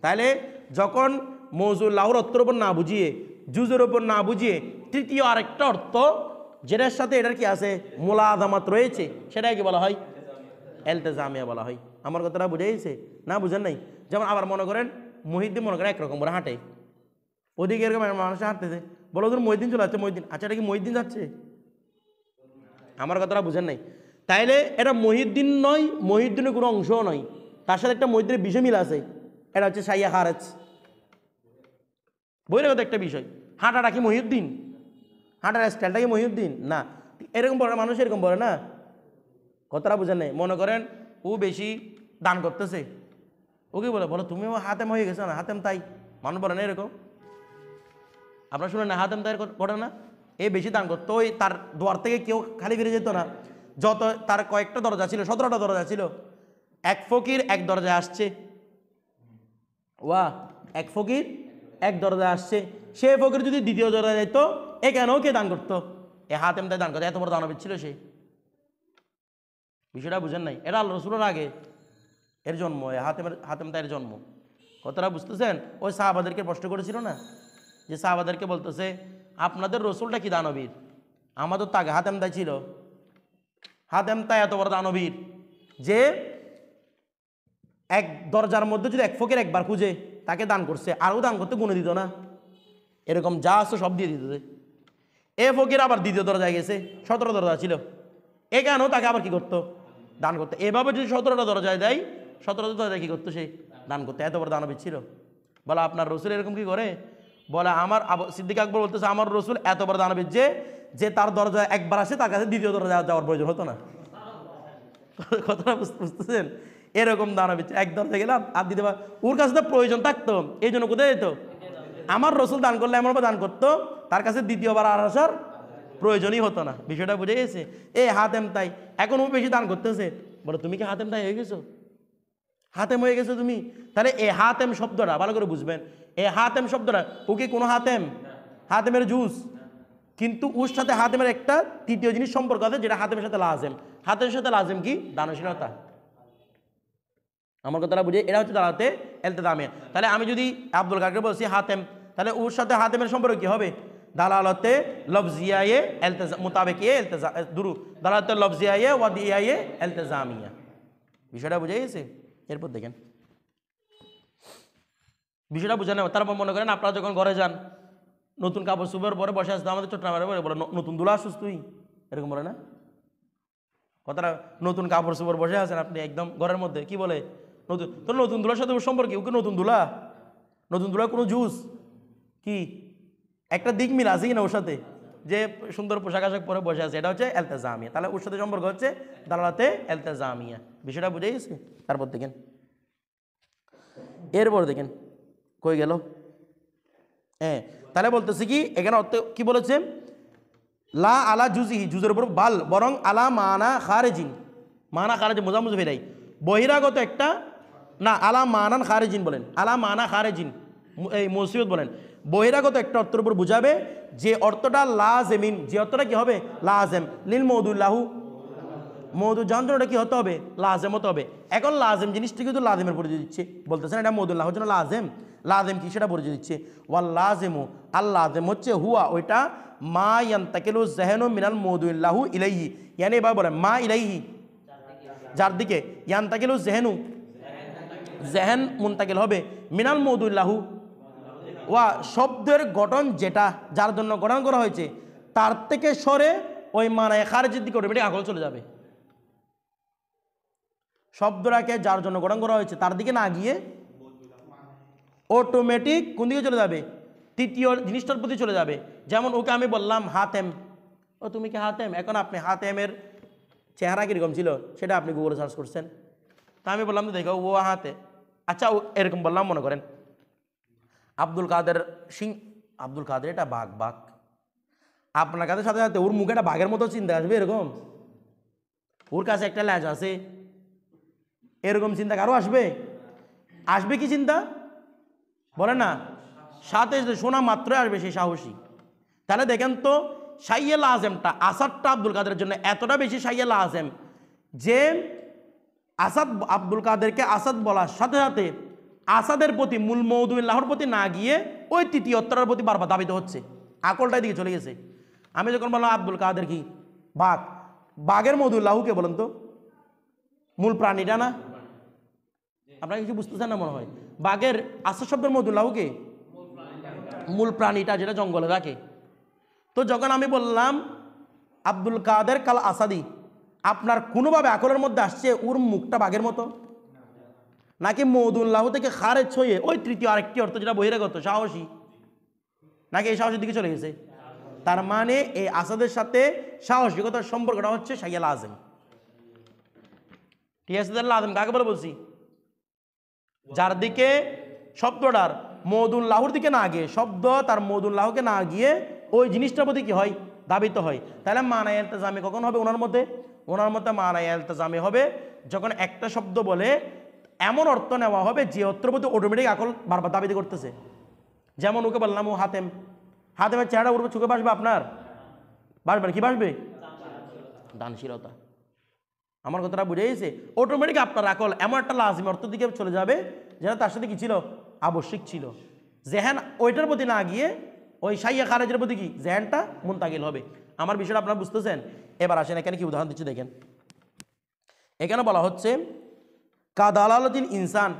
তাহলে যখন মৌজুল্লাহর অর্থের উপর না বুঝিয়ে, জুজের উপর না বুঝিয়ে, তৃতীয় আরেকটা অর্থ যেটার সাথে এটার কি আছে, মুলাযামাত রয়েছে, সেটাকে বলা হয় ইলতিজামিয়া বলা হয়। আমার কথাটা বুঝে গেছে না? বুঝেন নাই? যেমন আবার মনে করেন মহিউদ্দিন মনে করেন একরকম করে হাঁটে, ওদিকে এরকম মানুষ হাঁটতেছে, বলো ধরুন মহিউদ্দিন চলে যাচ্ছে, মহিউদ্দিন, আচ্ছা এটা কি মহিউদ্দিন যাচ্ছে? আমার কথাটা বুঝেন নাই? তাইলে এটা মহিউদ্দিন নয়, মহিউদ্দিনের কোনো অংশও নয়, তার সাথে একটা মহিউদ্দিনের বিষয় মিল আছে, এটা হচ্ছে সাইয়া খারেজ, বহিরাগত একটা বিষয়। হাঁটাটা কি মহিউদ্দিন? হাঁটার স্টাইলটা কি মহিউদ্দিন? না। এরকম বলে মানুষ, এরকম বলে না, কথাটা বুঝেন নাই? মনে করেন ও বেশি দান করতেছে, ওকে বলে বলো তুমিও হাতেম হয়ে গেছো না, হাতেম তাই, মানুষ বলে না এরকম? আপনারা শুনেন না হাতেম তাই ঘটে না? এ বেশি দান করতো, ওই তার দুয়ার থেকে কেউ খালি ফিরে যেত না, যত তার কয়েকটা দরজা ছিল, 17টা দরজা ছিল, এক ফকির এক দরজায় আসছে, ওয়া এক ফকির এক দরজায় আসছে, সে ফকির যদি দ্বিতীয় দরজায় যাইতো, এ কেন কে দান করতো? এ হাতেম তাই দান করতো, এত বড় দানবিদ ছিল সে। বিষয়টা বুঝেন নাই? এটা আল্লাহ রসুলের আগে এর জন্ম, হাতেম তাইয়ের জন্ম। কথাটা বুঝতেছেন? ওই সাহাবাদেরকে প্রশ্ন করেছিল না, যে সাহাবাদেরকে বলতেছে আপনাদের রসুলটা কি দানবীর? আমাদের তো আগে হাতেম তাই ছিল, হাতেম তাই এত বড় দানবীর যে এক দরজার মধ্যে যদি এক ফকির একবার খুঁজে তাকে দান করছে, আরও দান করতে গুনে দিত না, এরকম যা আছে সব দিয়ে দিত। এ ফকির আবার দ্বিতীয় দরজায় গেছে, 17 দরজা ছিল, এ কেন তাকে আবার কি করতো? দান করতো। এভাবে যদি 17টা দরজায় দেয়, 17টা দরজায় কি করতো? সে দান করতো। এত বড় দানবীর ছিল। বলে আপনার রসুল এরকম কি করে? বলে আমার সিদ্দিক আকবর বলতেছে আমার রসুল এত বড় দানবীর যে তার দরজায় একবার আসে, তার কাছে দ্বিতীয় দরজায় যাওয়ার প্রয়োজন হতো না। কথাটা বুঝতেছেন? এরকম দানবীর, এক দরজায় গেলাম আর দিতে পার, ওর কাছে তো প্রয়োজন থাকতো, এই জন্য কোথায় যেত? আমার রসুল দান করলে এমন দান করতো, তার কাছে দ্বিতীয়বার আর আসার প্রয়োজনই হতো না। বিষয়টা বুঝে গেছে? এ হাতেম তাই এখন ও বেশি দান করতেছে, বলো তুমি কি হাতেম তাই হয়ে গেছো? হাতেম হয়ে গেছো তুমি? তাহলে এ হাতেম শব্দটা ভালো করে বুঝবেন, এ হাতেম শব্দটা ও কি কোনো হাতেম? হাতেমের জুস, কিন্তু ওর সাথে হাতেমের একটা তৃতীয় জিনিস সম্পর্ক আছে, যেটা হাতেমের সাথে লাজেম। হাতেমের সাথে লাজেম কি? দানশীলতা। আমার কথাটা বুঝে, এটা হচ্ছে দালাতে ইলতিজামিয়া। তাহলে আমি যদি আব্দুল কাদেরকে বলছি হাতেম, তাহলে ওর সাথে হাতেমের সম্পর্ক কি হবে? দালালতে লফজিয়ায়ে মোতাবেকিয়ে দুরু দালালতে লফজিয়ায়ে ওয়াদিয়ায়ে ইলতিজামিয়া। বিষয়টা বুঝে গেছে? এরপর দেখেন বিষয়টা বুঝে নেব। তারপর মনে করেন আপনারা যখন ঘরে যান, নতুন কাপড় চোপড় পরে বসে আসতো, আমাদের ছোট্ট আমার বলে নতুন দুলা আসুস তুই, এরকম বলে না কথাটা? নতুন কাপড় চোপড় বসে আছেন আপনি একদম ঘরের মধ্যে, কি বলে নতুন, তোর নতুন দুলার সাথে ওর সম্পর্কে, ওকে নতুন দুলা, নতুন দুলা কোনো জুস কি একটা দিক মিল আছে কিনা ওর সাথে, যে সুন্দর পোশাক আশাক পরে বসে আছে, এটা হচ্ছে ইলতিজামিয়া। তাহলে ওর সাথে সম্পর্ক হচ্ছে দালালাতে ইলতিজামিয়া। বিষয়টা বুঝে গেছে? তারপর দেখেন, এরপর দেখেন কই গেল। হ্যাঁ, তাহলে বলতেছি কি এখানে অর্থ কি বলেছে? লা আলা জুজিহি, জুজের উপর বাল, বরং আলা মানা খারেজিন, মানা খারেজিন মোজামুজ ফেরাই, বহিরাগত একটা না, আলা মানান খারেজিন বলেন, আলা মানা খারেজিন এই মসিয়ত বলেন, বহিরাগত একটা অর্থের উপর বুঝাবে যে অর্থটা লাজেমিন, যে অর্থটা কি হবে লাজেম, লিল মৌদুল্লাহু, মৌদু যন্ত্রটা কি হতে হবে লাজেম হতে হবে। এখন লাজেম জিনিসটা কিন্তু লাজেমের পরিচয় দিচ্ছে, বলতেছেন এটা মৌদুল্লাহর জন্য লাজেম, লাজেম কি সেটা পরিচয় দিচ্ছে। ওয়াল লাজেমু, আল লাজেম হচ্ছে হুয়া ওইটা মা ইয়ান্তাকিলু যেহেনু মিনাল মৌদুল্লাহু ইলাইহি, ইয়ানি এবার বলেন মা ইলাইহি, যার দিকে ইয়ান্তাকিলু যেহেনু, জেহেন মুন্তাকিল হবে, মিনাল মৌদুল্লাহু ওয়া শব্দের গঠন যেটা যার জন্য গঠন করা হয়েছে তার থেকে সরে ওই মানায় খারেজের দিকে অটোমেটিক আকল চলে যাবে। শব্দটাকে যার জন্য গঠন করা হয়েছে তার দিকে না গিয়ে অটোমেটিক কোন দিকে চলে যাবে? তৃতীয় জিনিসটার প্রতি চলে যাবে। যেমন ওকে আমি বললাম হাতেম, ও তুমি কি হাতেম? এখন আপনি হাতেমের চেহারা কীরকম ছিল সেটা আপনি গুগলে সার্চ করছেন, তা আমি বললাম তো দেখো ও হাতে, আচ্ছা ও এরকম বললাম মনে করেন আব্দুল কাদের সিং, আব্দুল কাদের এটা বাঘ, বাঘ আপনার কাছে সাথে সাথে ওর মুখে একটা বাঘের মতো চিন্তা আসবে এরকম, ওর কাছে একটা ল্যাজ আছে এরকম চিন্তা কারো আসবে? আসবে কি চিন্তা বলে না? সাথে শোনা মাত্রই আসবে সেই সাহসী। তাহলে দেখেন তো শাইয়ে লাজেমটা আসাদটা আব্দুল কাদের জন্য এতটা বেশি শাইয়ে লাজেম যে আসাদ আব্দুল কাদেরকে আসাদ বলার সাথে সাথে আসাদের প্রতি মূল মৌদুল্লাহর প্রতি না গিয়ে ওই তৃতীয় অত্তরার প্রতি বারবার দাবিত হচ্ছে, আকলটাই দিকে চলে গেছে। আমি যখন বললাম আব্দুল কাদের কি বাঘ, বাঘের মৌদুল্লাহকে বলেন তো মূল প্রাণীটা না? আপনারা কিছু বুঝতেছেন না মনে হয়? বাঘের আসাদ শব্দের মৌদুল্লাহকে মূল প্রাণীটা যেটা জঙ্গলে রাখে। তো যখন আমি বললাম আব্দুল কাদের কাল আসাদি, আপনার কোনোভাবে আকলের মধ্যে আসছে ওর মুখটা বাঘের মতো, নাকি মৌদুল্লাহ থেকে খারেজ হয়ে ওই তৃতীয় আরেকটি অর্থ যেটা বহিরাগত সাহসী, নাকি এই সাহসের দিকে চলে গেছে? তার মানে এই আসাদের সাথে সাহসিকতার সম্পর্কটা হচ্ছে শাইয়া লাজেম। ঠিক আছে, তাহলে লাজেম কাকে বলে বলছি? যার দিকে শব্দটার মৌদুল্লাহর দিকে না গিয়ে, শব্দ তার মৌদুল্লাহকে না গিয়ে ওই জিনিসটার প্রতি কি হয় দাবিত হয়। তাহলে মানায় ইলতিজামি কখন হবে ওনার মধ্যে? ওনার মধ্যে মানায় ইলতিজামি হবে যখন একটা শব্দ বলে এমন অর্থ নেওয়া হবে যে অর্থের প্রতি অটোমেটিক আকল বারবার দাবিত করতেছে। যেমন ওকে বললাম ও হাতেম, হাতেমের চেহারা উঠবে চোখে বাসবে আপনার? বাসবে কি বাসবে? দানশীলতা। আমার কথাটা বুঝে গেছে? অটোমেটিক আপনার আকল এমন একটা লাজিম অর্থের দিকে চলে যাবে যেটা তার সাথে কি ছিল আবশ্যিক ছিল। জেহেন ওইটার প্রতি না গিয়ে ওই শাইয়া খারেজের প্রতি কি জেহেনটা মুনতাকিল হবে। আমার বিষয়টা আপনারা বুঝতেছেন? এবার আসেন এখানে কি উদাহরণ দিচ্ছি দেখেন। এখানে বলা হচ্ছে কাদালালাতিল ইনসান,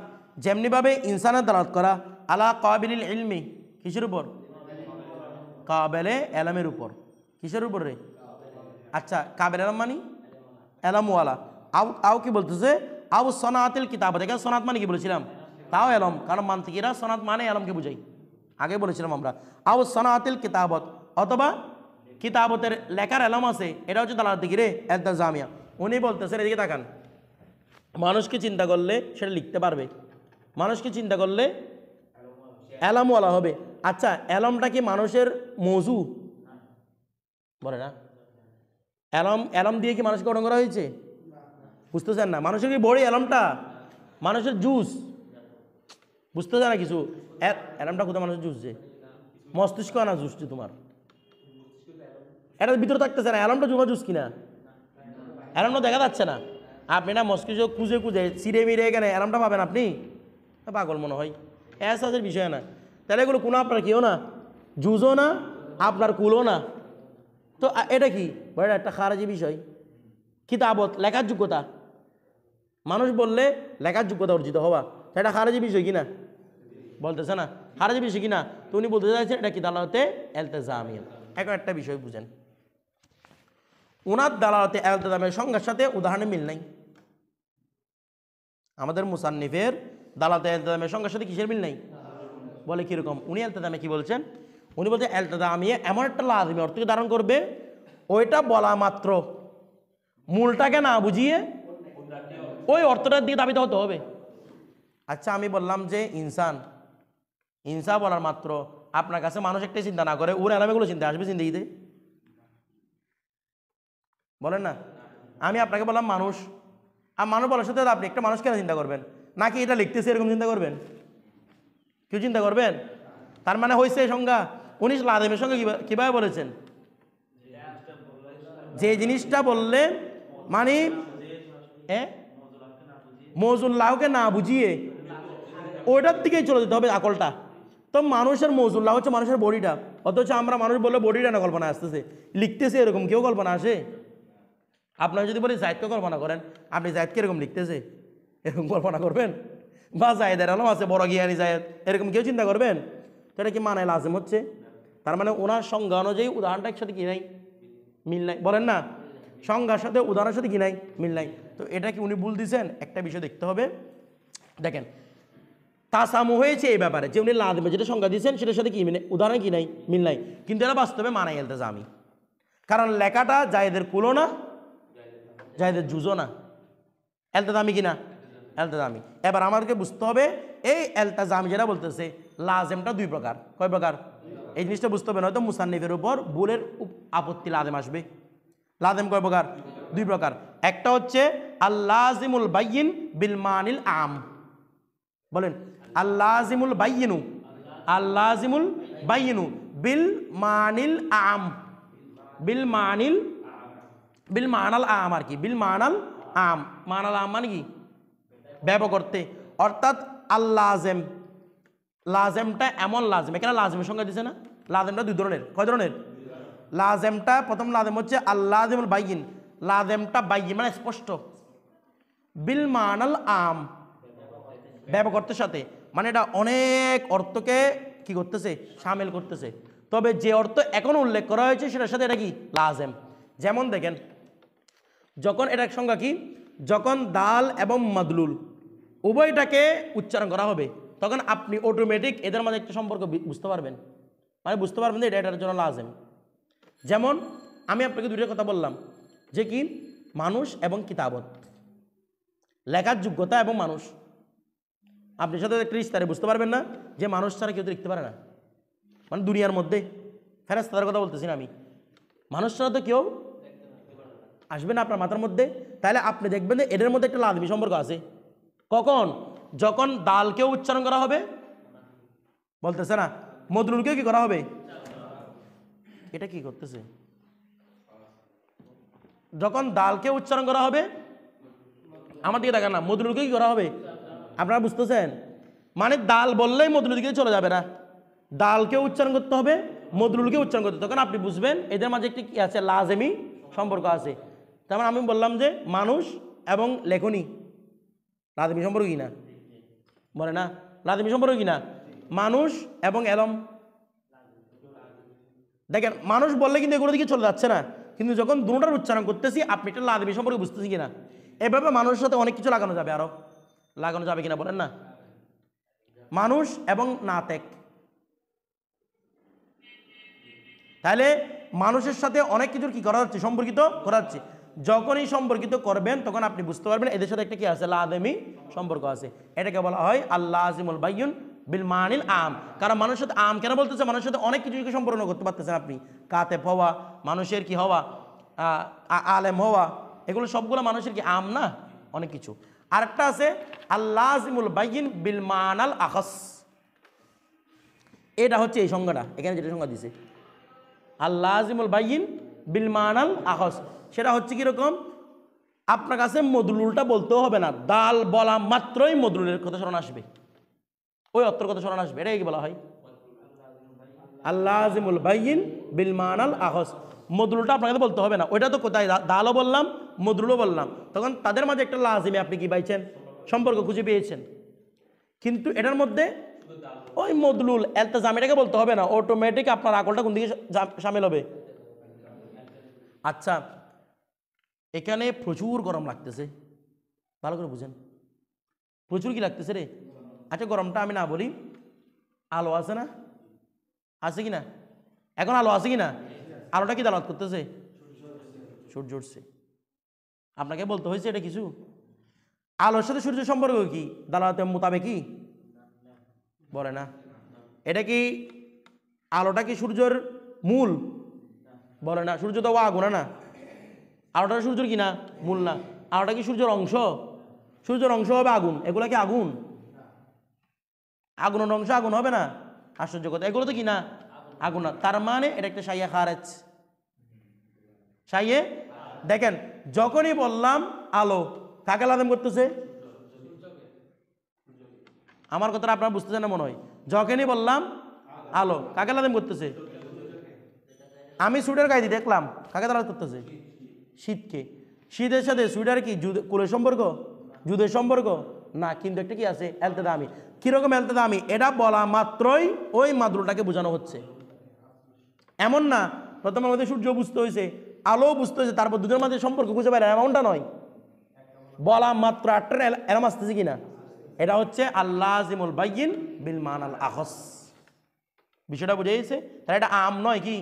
যেমনিভাবে ইনসানের দালাত করা আলা কাবিলিল ইলমি, কিসের উপর? কাবেলে এলামের উপর। কিসের উপর রে? আচ্ছা কাবেল এলাম মানি এলামওয়ালা। আও কি বলতেছে? আউ সনাতিল কিতাবত। এখানে সনাত মানে কি বলেছিলাম? তাও এলম, কারণ মান্তিকিরা সনাত মানে এলমকে বুঝাই, আগে বলেছিলাম আমরা। আউ সনাতিল কিতাবত, অথবা কিতাবতের লেখার এলম আছে, এটা হচ্ছে দালালত দিকে রে ইলতিজামিয়া। উনি বলতেছেন এদিকে তাকান, মানুষকে চিন্তা করলে সেটা লিখতে পারবে, মানুষকে চিন্তা করলে এলামওয়ালা হবে। আচ্ছা এলমটা কি মানুষের মৌজু বলে না? এলম দিয়ে কি মানুষকে গঠন করা হয়েছে? বুঝতেছেন না? মানুষের কি বড়ি এলমটা মানুষের জুস, বুঝতেছে না কিছু? এলমটা কোথায় মানুষের জুস? যে মস্তিষ্ক আনা জুস যে তোমার, এটা ভিতরে থাকতেছে না। এলমটা জুমা জুস কিনা? এলমটা দেখা যাচ্ছে না। আপনি না মস্কিজো খুঁজে খুঁজে চিড়ে মিরে এখানে অ্যালার্মটা পাবেন আপনি, পাগল মনে হয়, এসাসের বিষয় না। তাহলে এগুলো কোনো আপনার কেউ না, জুজও না, আপনার কুলও না। তো এটা কি বড় একটা খারাজি বিষয়। কিতাবত লেখার যোগ্যতা, মানুষ বললে লেখার যোগ্যতা অর্জিত হওয়া, এটা খারাজি বিষয় কিনা বলতেছে না, খারাজি বিষয় কিনা। তো উনি বলতে চাইছেন এটা কি দালালতে এলতেজামিয়া। এখন একটা বিষয় বুঝেন, ওনার দালালতে এলতেজামের সংজ্ঞার সাথে উদাহরণে মিল নাই। আমাদের মুসান্নিফের দালালতে এলতেজামের সংজ্ঞার সাথে কিসের মিল নাই? বলে কীরকম? উনি এলতেজামে কি বলছেন? উনি বলছেন এলতেজামিয়া এমন একটা লাজিমি অর্থকে ধারণ করবে, ওইটা বলা মাত্র মূলটাকে না বুঝিয়ে ওই অর্থটার দিকে দাবিত হতে হবে। আচ্ছা আমি বললাম যে ইনসান, ইনসা বলার মাত্র আপনার কাছে মানুষ একটা চিন্তা না করে ওর এলামেগুলো চিন্তা আসবে জিন্দেগিতে? বলেন না। আমি আপনাকে বললাম মানুষ, আর মানুষ বলার সাথে আপনি একটা মানুষ কেন চিন্তা করবেন? নাকি এটা লিখতেছে এরকম চিন্তা করবেন? কেউ চিন্তা করবেন? তার মানে হয়েছে সংজ্ঞা। উনি লাদেমের সঙ্গে কীভাবে বলেছেন? যে জিনিসটা বললে মানে মৌজুল্লাহকে না বুঝিয়ে ওইটার দিকেই চলে যেতে হবে আকলটা। তো মানুষের মৌজুল্লাহ হচ্ছে মানুষের বডিটা, অথচ আমরা মানুষ বললে বডিটা না কল্পনা আসতেছে, লিখতেছে এরকম কেউ কল্পনা আসে? আপনারা যদি বলি জায়দকে কল্পনা করেন, আপনি জায়দকে এরকম লিখতেছে এরকম কল্পনা করবেন? বা জায়দের আলম আছে বড় জ্ঞানী জায়দ, এরকম কেউ চিন্তা করবেন? তো এটা কি মানায় লাজেম হচ্ছে? তার মানে ওনার সংজ্ঞা অনুযায়ী উদাহরণটা একসাথে কি নাই, মিল নাই? বলেন না, সংজ্ঞার সাথে উদাহরণের সাথে কি নাই, মিল নাই। তো এটা কি উনি ভুল দিয়েছেন? একটা বিষয় দেখতে হবে। দেখেন তাসামু হয়েছে এই ব্যাপারে যে উনি লাদমে যেটা সংজ্ঞা দিয়েছেন সেটার সাথে কি মিলে, উদাহরণ কি নাই, মিল নাই, কিন্তু এটা বাস্তবে মানাই এলতেজামি। কারণ লেখাটা জায়েদের কুলো না, জায়েদের জুজো না, এলতেজামি কিনা, এলতেজামি। এবার আমাদেরকে বুঝতে হবে এই এলতেজামি যেটা বলতেছে লাজেমটা দুই প্রকার। কয় প্রকার? এই জিনিসটা বুঝতে হবে, নয়তো মুসান্নিফের উপর ভুলের আপত্তি লাদেম আসবে। লাদেম কয় প্রকার? দুই প্রকার। একটা হচ্ছে আল্লাজিমুল বাইয়িন বিল মানিল আম। বলেন আল্লাজিমুল বাইয়িনু, আল্লাজিমুল বাইয়িনু বিল মানিল আম, বিল মানিল, বিল মানাল আম আর কি, বিল মানাল আম। মানাল আম মানে কি? ব্যবহার করতে। অর্থাৎ আল্লাজেম, লাজেমটা এমন লাজেম, এখানে লাজেমের সংজ্ঞা দিছে না, লাজেমটা দুই ধরনের। কয় ধরনের? লাজেমটা প্রথম লাজেম হচ্ছে আল্লাজিমুল বাইয়িন, লাজেমটা বাইয়িন মানে স্পষ্ট, বিল মানাল আম ব্যবহার করতে সাথে, মানে এটা অনেক অর্থকে কি করতেছে, শামিল করতেছে। তবে যে অর্থ এখন উল্লেখ করা হয়েছে সেটার সাথে এটা কি লাজেম। যেমন দেখেন যখন এটার সংজ্ঞা কি, যখন দাল এবং মাদলুল উভয়টাকে উচ্চারণ করা হবে তখন আপনি অটোমেটিক এদের মাঝে একটা সম্পর্ক বুঝতে পারবেন, মানে বুঝতে পারবেন যে এটা এটার জন্য লাজেম। যেমন আমি আপনাকে দুইটা কথা বললাম যে কি মানুষ এবং কিতাবত, লেখার যোগ্যতা এবং মানুষ। আপনি সাথে একটা ইস্তারে বুঝতে পারবেন না যে মানুষ ছাড়া কেউ তো লিখতে পারে না, মানে দুনিয়ার মধ্যে ফেরেশতাদের কথা বলতেছি না আমি, মানুষ ছাড়া তো কেউ আসবে না আপনার মাথার মধ্যে। তাহলে আপনি দেখবেন যে এদের মধ্যে একটা লাজমি সম্পর্ক আছে। কখন? যখন দালকেও উচ্চারণ করা হবে, বলতেছে না, মদলুলকেও কি করা হবে। এটা কি করতেছে? যখন দালকে উচ্চারণ করা হবে, আমার দিকে দেখেন না, মদলুলকে কি করা হবে, আপনারা বুঝতেছেন? মানে দাল বললেই মদলুল দিকে চলে যাবে না, দালকে উচ্চারণ করতে হবে, মদলুলকে উচ্চারণ করতে, তখন আপনি বুঝবেন এদের মাঝে একটি কি আছে, লাজেমি সম্পর্ক আছে। তেমন আমি বললাম যে মানুষ এবং লেখনী লাজেমি সম্পর্ক কিনা, বলে না লাজেমি সম্পর্ক কিনা, মানুষ এবং এলম। দেখেন মানুষ বললে কিন্তু এগুলো দিকে চলে যাচ্ছে না, কিন্তু যখন দুটোটার উচ্চারণ করতেছি আপনি একটা লাজেমি সম্পর্কে বুঝতেছি কিনা। এভাবে মানুষের সাথে অনেক কিছু লাগানো যাবে, আরো লাগানো যাবে কিনা বলেন না। মানুষ এবং নাতেক, তাহলে মানুষের সাথে অনেক কিছুর কি করা যাচ্ছে, সম্পর্কিত করা যাচ্ছে। যখনই সম্পর্কিত করবেন তখন আপনি বুঝতে পারবেন এদের সাথে একটা কি আছে, লাদেমি সম্পর্ক আছে। এটাকে বলা হয় আল্লাজিমুল বাইয়ুন বিল মানিল আম। কারণ মানুষের সাথে আম কেন বলতেছে, মানুষের সাথে অনেক কিছু সম্পর্ক করতে পারতেছেন আপনি, কাতেব হওয়া, মানুষের কি হওয়া, আলেম হওয়া, এগুলো সবগুলো মানুষের কি আম না, অনেক কিছু। আরেকটা আছে আল্লাজিমুল বাইয়িন বিল মানাল আখাস, এটা হচ্ছে এই সংজ্ঞাটা এখানে যেটা সংজ্ঞা দিছে আল্লাজিমুল বাইয়িন বিল মানাল আখাস। সেটা হচ্ছে কিরকম, আপনার কাছে মদলুলটা বলতেও হবে না, দাল বলা মাত্রই মদলুলের কথা স্মরণ আসবে, ওই অর্থের কথা স্মরণ আসবে। এটাই কি বলা হয় আল্লাযিমুল বাইয়িন বিল মানাল আখস। মদলুলটা আপনাকে বলতে হবে না, ওইটা তো কোথায় দালও বললাম মদলুলও বললাম, তখন তাদের মাঝে একটা লাজিমে আপনি কি পাইছেন, সম্পর্ক খুঁজে পেয়েছেন। কিন্তু এটার মধ্যে ওই মদলুল এলতেজাম এটাকে বলতে হবে না, অটোমেটিক আপনার আকলটা কোন দিকে শামিল হবে। আচ্ছা, এখানে প্রচুর গরম লাগতেছে, ভালো করে বুঝেন, প্রচুর কি লাগতেছে রে। আচ্ছা গরমটা আমি না বলি, আলো আছে না, আছে কি না, এখন আলো আছে কি না, আলোটা কি দালাত করতেছে, সূর্য উঠছে। আপনাকে বলতে হয়েছে এটা কিছু, আলোর সাথে সূর্যের সম্পর্ক কি দালাতের মোতাবেক কি বলে না। এটা কি আলোটা কি সূর্যের মূল বলে না, সূর্য তো আগুন না, আলোটা সূর্যের কি না মূল না, আলোটা কি সূর্যের অংশ, সূর্যের অংশ হবে আগুন, এগুলা কি আগুন, আগুনের অংশ আগুন হবে না, আশ্চর্য কথা, এগুলো তো কি না আগুন না। তার মানে এটা একটা সাইয়া খারেজ, সাইয়ে দেখেন যখনই বললাম আলো কাকে লাদেম করতেছে, আমার কথাটা আপনারা বুঝতেছেন না মনে হয়, যখনই বললাম আলো কাকে লাদেম করতেছে, আমি সুইটার গায়ে দেখলাম কাকে তারা করতেছে, শীতকে। শীতের সাথে সুইটার কি কুলের সম্পর্ক, যুদের সম্পর্ক না, কিন্তু একটা কি আছে এলতেদামি। কিরকম এলতেদামি, এটা বলা মাত্রই ওই মাদুলটাকে বোঝানো হচ্ছে। এমন না প্রথমে আমাদের সূর্য বুঝতে হয়েছে, আলো বুঝতে হয়েছে, তারপর দুধের মাঝে সম্পর্ক বুঝে পারে, এমনটা নয়। বলা মাত্র আটটার এলাম আসতেছে কিনা, এটা হচ্ছে আল্লাযিমুল বাইয়িন বিল মানাল আখস। বিষয়টা বুঝে গেছে, তাহলে এটা আম নয় কি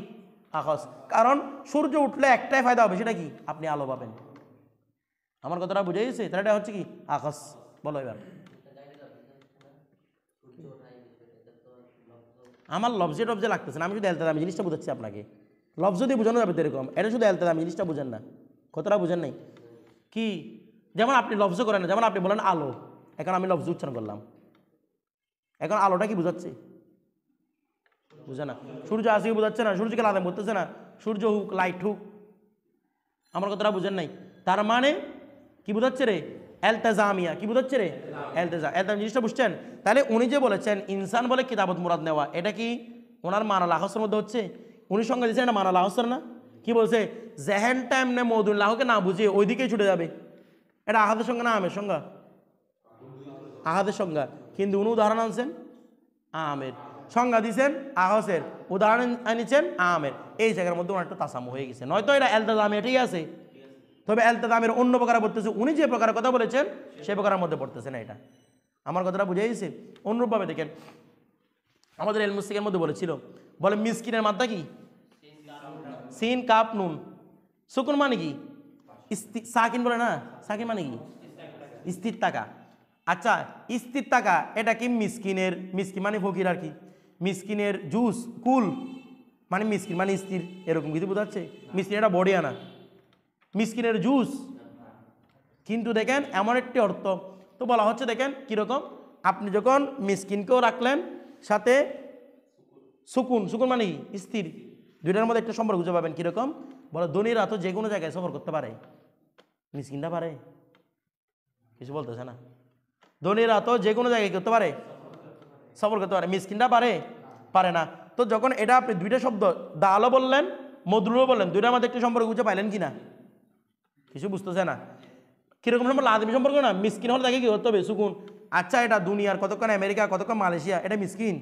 আখস। কারণ সূর্য উঠলে একটাই ফায়দা হবে, সেটা কি আপনি আলো পাবেন। আমার কথাটা বুঝে গেছে, তাহলে এটা হচ্ছে কি আখস। বলো এবার, আমার লফজে টবজে লাগতেছে না, আমি শুধু এলতেদামি জিনিসটা বুঝাচ্ছি আপনাকে। লফজ দিয়ে বোঝানো যাবে তো এরকম, এটা শুধু এলতেদামি জিনিসটা বুঝেন না, কতটা বুঝেন নাই কি। যেমন আপনি লফজ করেন না, যেমন আপনি বলেন আলো, এখন আমি লফজ উচ্চারণ করলাম, এখন আলোটা কি বুঝাচ্ছে, বুঝে না। সূর্য আসি বোঝাচ্ছে না, সূর্যকে লাদেম করতেছে না, সূর্য হুক লাইট হুক, আমার কথাটা বুঝেন নাই। তার মানে কি বুঝাচ্ছে রে, এলতেজামিয়া, কি বুঝাচ্ছে রে এলতেজাম জিনিসটা বুঝছেন। তাহলে উনি যে বলেছেন ইনসান বলে কিতাবত মুরাদ নেওয়া, এটা কি ওনার মানাল আহসের মধ্যে হচ্ছে, উনি সঙ্গে দিচ্ছেন এটা মানাল আহসের না। কি বলছে, জেহেন টাইম নে মৌদুল্লাহকে না বুঝিয়ে ওইদিকেই ছুটে যাবে, এটা আহাদের সঙ্গে না আমের সংজ্ঞা, আহাদের সংজ্ঞা। কিন্তু উনি উদাহরণ আনছেন আমের, সংজ্ঞা দিচ্ছেন আহসের, উদাহরণ আনিছেন আমের, এই জায়গার মধ্যে ওনার একটা তাসামু হয়ে গেছে। নয়তো এটা এলতেজামিয়া ঠিক আছে, তবে এলতেজামের অন্য প্রকারে পড়তেছে, উনি যে প্রকারের কথা বলেছেন সে প্রকারের মধ্যে পড়তেছে না। এটা আমার কথাটা বুঝে গেছে। অনুরূপভাবে দেখেন আমাদের এলমুস্তিকের মধ্যে বলেছিল, বলে মিসকিনের মাত্রা কি সিন কাপ নুন, সুকুন মানে কি সাকিন বলে না, সাকিন মানে কি স্থির টাকা। আচ্ছা স্থির টাকা এটা কি মিসকিনের, মিসকিন মানে ফকির আর কি, মিসকিনের জুস কুল মানে মিসকিন মানে স্থির, এরকম কিছু বোঝাচ্ছে। মিসকিন এটা বডি আনা, মিসকিনের জুস। কিন্তু দেখেন এমন একটি অর্থ তো বলা হচ্ছে, দেখেন কীরকম, আপনি যখন মিসকিনকেও রাখলেন সাথে সুকুন, সুকুন মানে কি স্থির, দুইটার মধ্যে একটা সম্পর্ক খুঁজে পাবেন। কীরকম বলে, ধনীরা তো যে কোনো জায়গায় সফর করতে পারে, মিসকিনটা পারে, কিছু বলতেছে না। ধনীরা তো যে কোনো জায়গায় করতে পারে, সফর করতে পারে, মিসকিনটা পারে পারে না। তো যখন এটা আপনি দুইটা শব্দ দালও বললেন মদরুলও বললেন, দুইটার মধ্যে একটা সম্পর্ক খুঁজে পাইলেন কিনা, কিছু বুঝতেছে না। কীরকম সম্পর্ক, আদমি সম্পর্ক না, মিসকিন হলে তাকে কি করতে হবে সুকুন। আচ্ছা এটা দুনিয়ার কতক্ষণ আমেরিকা, কতক্ষণ মালয়েশিয়া, এটা মিসকিন,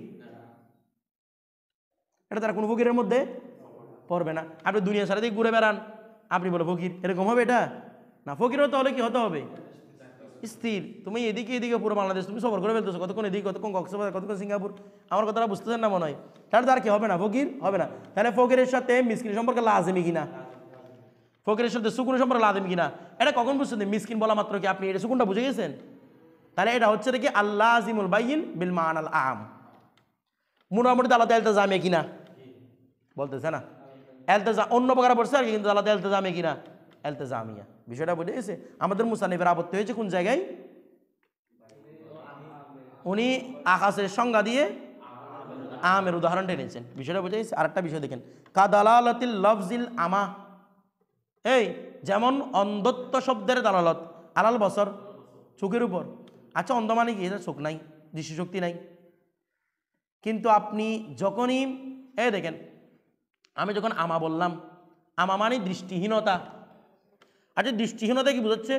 এটা তারা কোনো ফকিরের মধ্যে পড়বে না। আপনি দুনিয়া সারা দিকে ঘুরে বেড়ান, আপনি বলো ফকির, এরকম হবে এটা না। ফকির হতে হলে কি হতে হবে স্থির। তুমি এদিকে এদিকে পুরো বাংলাদেশ তুমি সফর করে ফেলতেছো, কতক্ষণ এদিকে, কতক্ষণ কক্সবাজার, কতক্ষণ সিঙ্গাপুর, আমার কথাটা বুঝতেছেন না মনে হয়। তাহলে তার কি হবে না, ফকির হবে না। তাহলে ফকিরের সাথে মিসকিনের সম্পর্কে লাজমি কিনা, ফকিরের সাথে সুকুনের সম্পর্কে লাজমি কিনা, এটা কখন বুঝছেন, মিসকিন বলা মাত্র কি আপনি এটা সুকুনটা বুঝে গেছেন। তাহলে এটা হচ্ছে দেখি আল্লাযিমুল বাইয়িন বিল মানাল আম, মোটামুটি আলাদা এলতেজামে কিনা বলতেছে না, এলতেজা অন্য প্রকারে পড়ছে আর কি, কিন্তু আলাদা এলতেজামে কিনা এলতেজামিয়া। বিষয়টা বুঝে গেছে। আমাদের মুসান্নিফের আপত্তি হয়েছে কোন জায়গায়, উনি আকাশের সংজ্ঞা দিয়ে আমের উদাহরণ টেনেছেন। বিষয়টা বুঝে গেছে। আরেকটা বিষয় দেখেন, কাদালালাতিল লফজিল আমা, এই যেমন অন্ধত্ব শব্দের দালালত আলাল বসর, চোখের উপর। আচ্ছা অন্ধ মানে কি? এটা চোখ নাই, দৃষ্টিশক্তি নাই। কিন্তু আপনি যখনই দেখেন, আমি যখন আমা বললাম, আমা মানে দৃষ্টিহীনতা। আচ্ছা দৃষ্টিহীনতা কি বোঝাচ্ছে?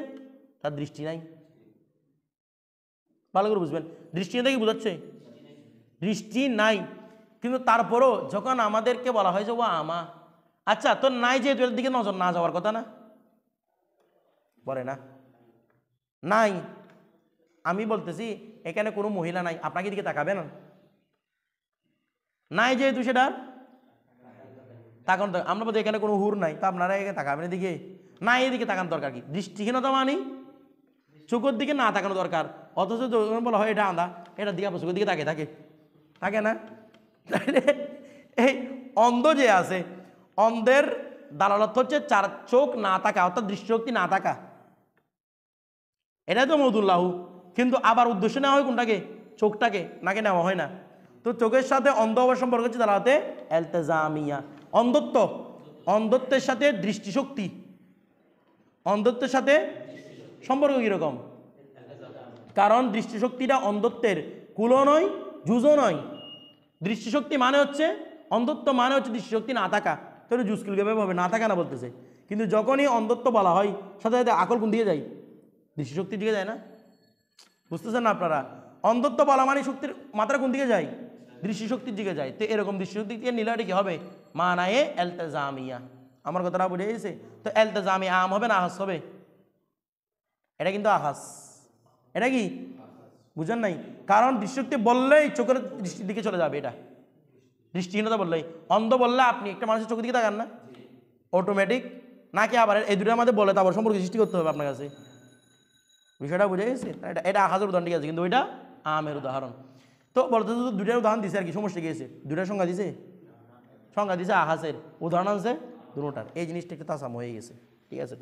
তার দৃষ্টি নাই। ভালো করে বুঝবেন, দৃষ্টিহীনতা কি বোঝাচ্ছে? দৃষ্টি নাই। কিন্তু তারপরও যখন আমাদেরকে বলা হয় যে ও আমা, আচ্ছা তোর নাই, যে এর দিকে নজর না যাওয়ার কথা না, বলে না নাই। আমি বলতেছি এখানে কোনো মহিলা নাই, আপনাকে দিকে তাকাবে না? নাই যেহেতু সেটার তাকান। আমরা বলতে এখানে কোনো হুর নাই, তো আপনারা এখানে তাকাবেন এদিকে? না, এদিকে তাকান দরকার কি? দৃষ্টিহীনতা মানে চোখের দিকে না তাকানো দরকার। অথচ বলা হয় এটা আঁধা, এটা দিকে আপনার চোখের দিকে তাকিয়ে থাকে, থাকে না? তাইলে এই অন্ধ যে আছে, অন্ধের দালালত হচ্ছে চার চোখ না থাকা, অর্থাৎ দৃষ্টিশক্তি না থাকা। এটাই তো মৌদুল্লাহু। কিন্তু আবার উদ্দেশ্য নেওয়া হয় কোনটাকে? চোখটাকে, নাকে নেওয়া হয় না। তো চোখের সাথে অন্ধ হওয়ার সম্পর্ক হচ্ছে দালালতে এলতেজামিয়া। অন্ধত্ব, অন্ধত্বের সাথে দৃষ্টিশক্তি, অন্ধত্বের সাথে সম্পর্ক কীরকম? কারণ দৃষ্টিশক্তিটা অন্ধত্বের কুলও নয়, জুজও নয়। দৃষ্টিশক্তি মানে হচ্ছে, অন্ধত্ব মানে হচ্ছে দৃষ্টিশক্তি না থাকা। তো জুজ কিভাবে হবে? না থাকা না বলতেছে। কিন্তু যখনই অন্ধত্ব বলা হয়, সাথে সাথে আকল কোন দিকে যায়? দৃষ্টিশক্তির দিকে যায় না? বুঝতেছেন না আপনারা? অন্ধত্ব বলা মানে শক্তির মাত্রা কোন দিকে যায়? দৃষ্টিশক্তির দিকে যায়। তো এরকম দৃষ্টিশক্তির দিকে নিলে কি হবে? মানায়ে এলতেজামিয়া। আমার কথাটা বুঝে গেছে? তো এলতেজামিয়া আম হবে না আহাস হবে? এটা কিন্তু আহাস। এটা কি বুঝেন নাই? কারণ দৃষ্টিশক্তি বললেই চোখের দৃষ্টির দিকে চলে যাবে, এটা দৃষ্টিহীনতা বললেই। অন্ধ বললে আপনি একটা মানুষের চোখের দিকে তাকান না অটোমেটিক, নাকি আবার এই দুটোর মধ্যে বলে তারপর সম্পর্ক সৃষ্টি করতে হবে আপনার কাছে? বিষয়টা বুঝে গেছে? এটা আহাজের উদাহরণ, ঠিক আছে, কিন্তু ওইটা আমের উদাহরণ। তো বলতে তো দুইটার উদাহরণ দিছে আর কি, সমস্যা গিয়েছে দুইটার সংজ্ঞা দিছে, সংজ্ঞা দিছে আহাসের, উদাহরণ আছে দুটার। এই জিনিসটা একটু তাসাম হয়ে গেছে, ঠিক আছে?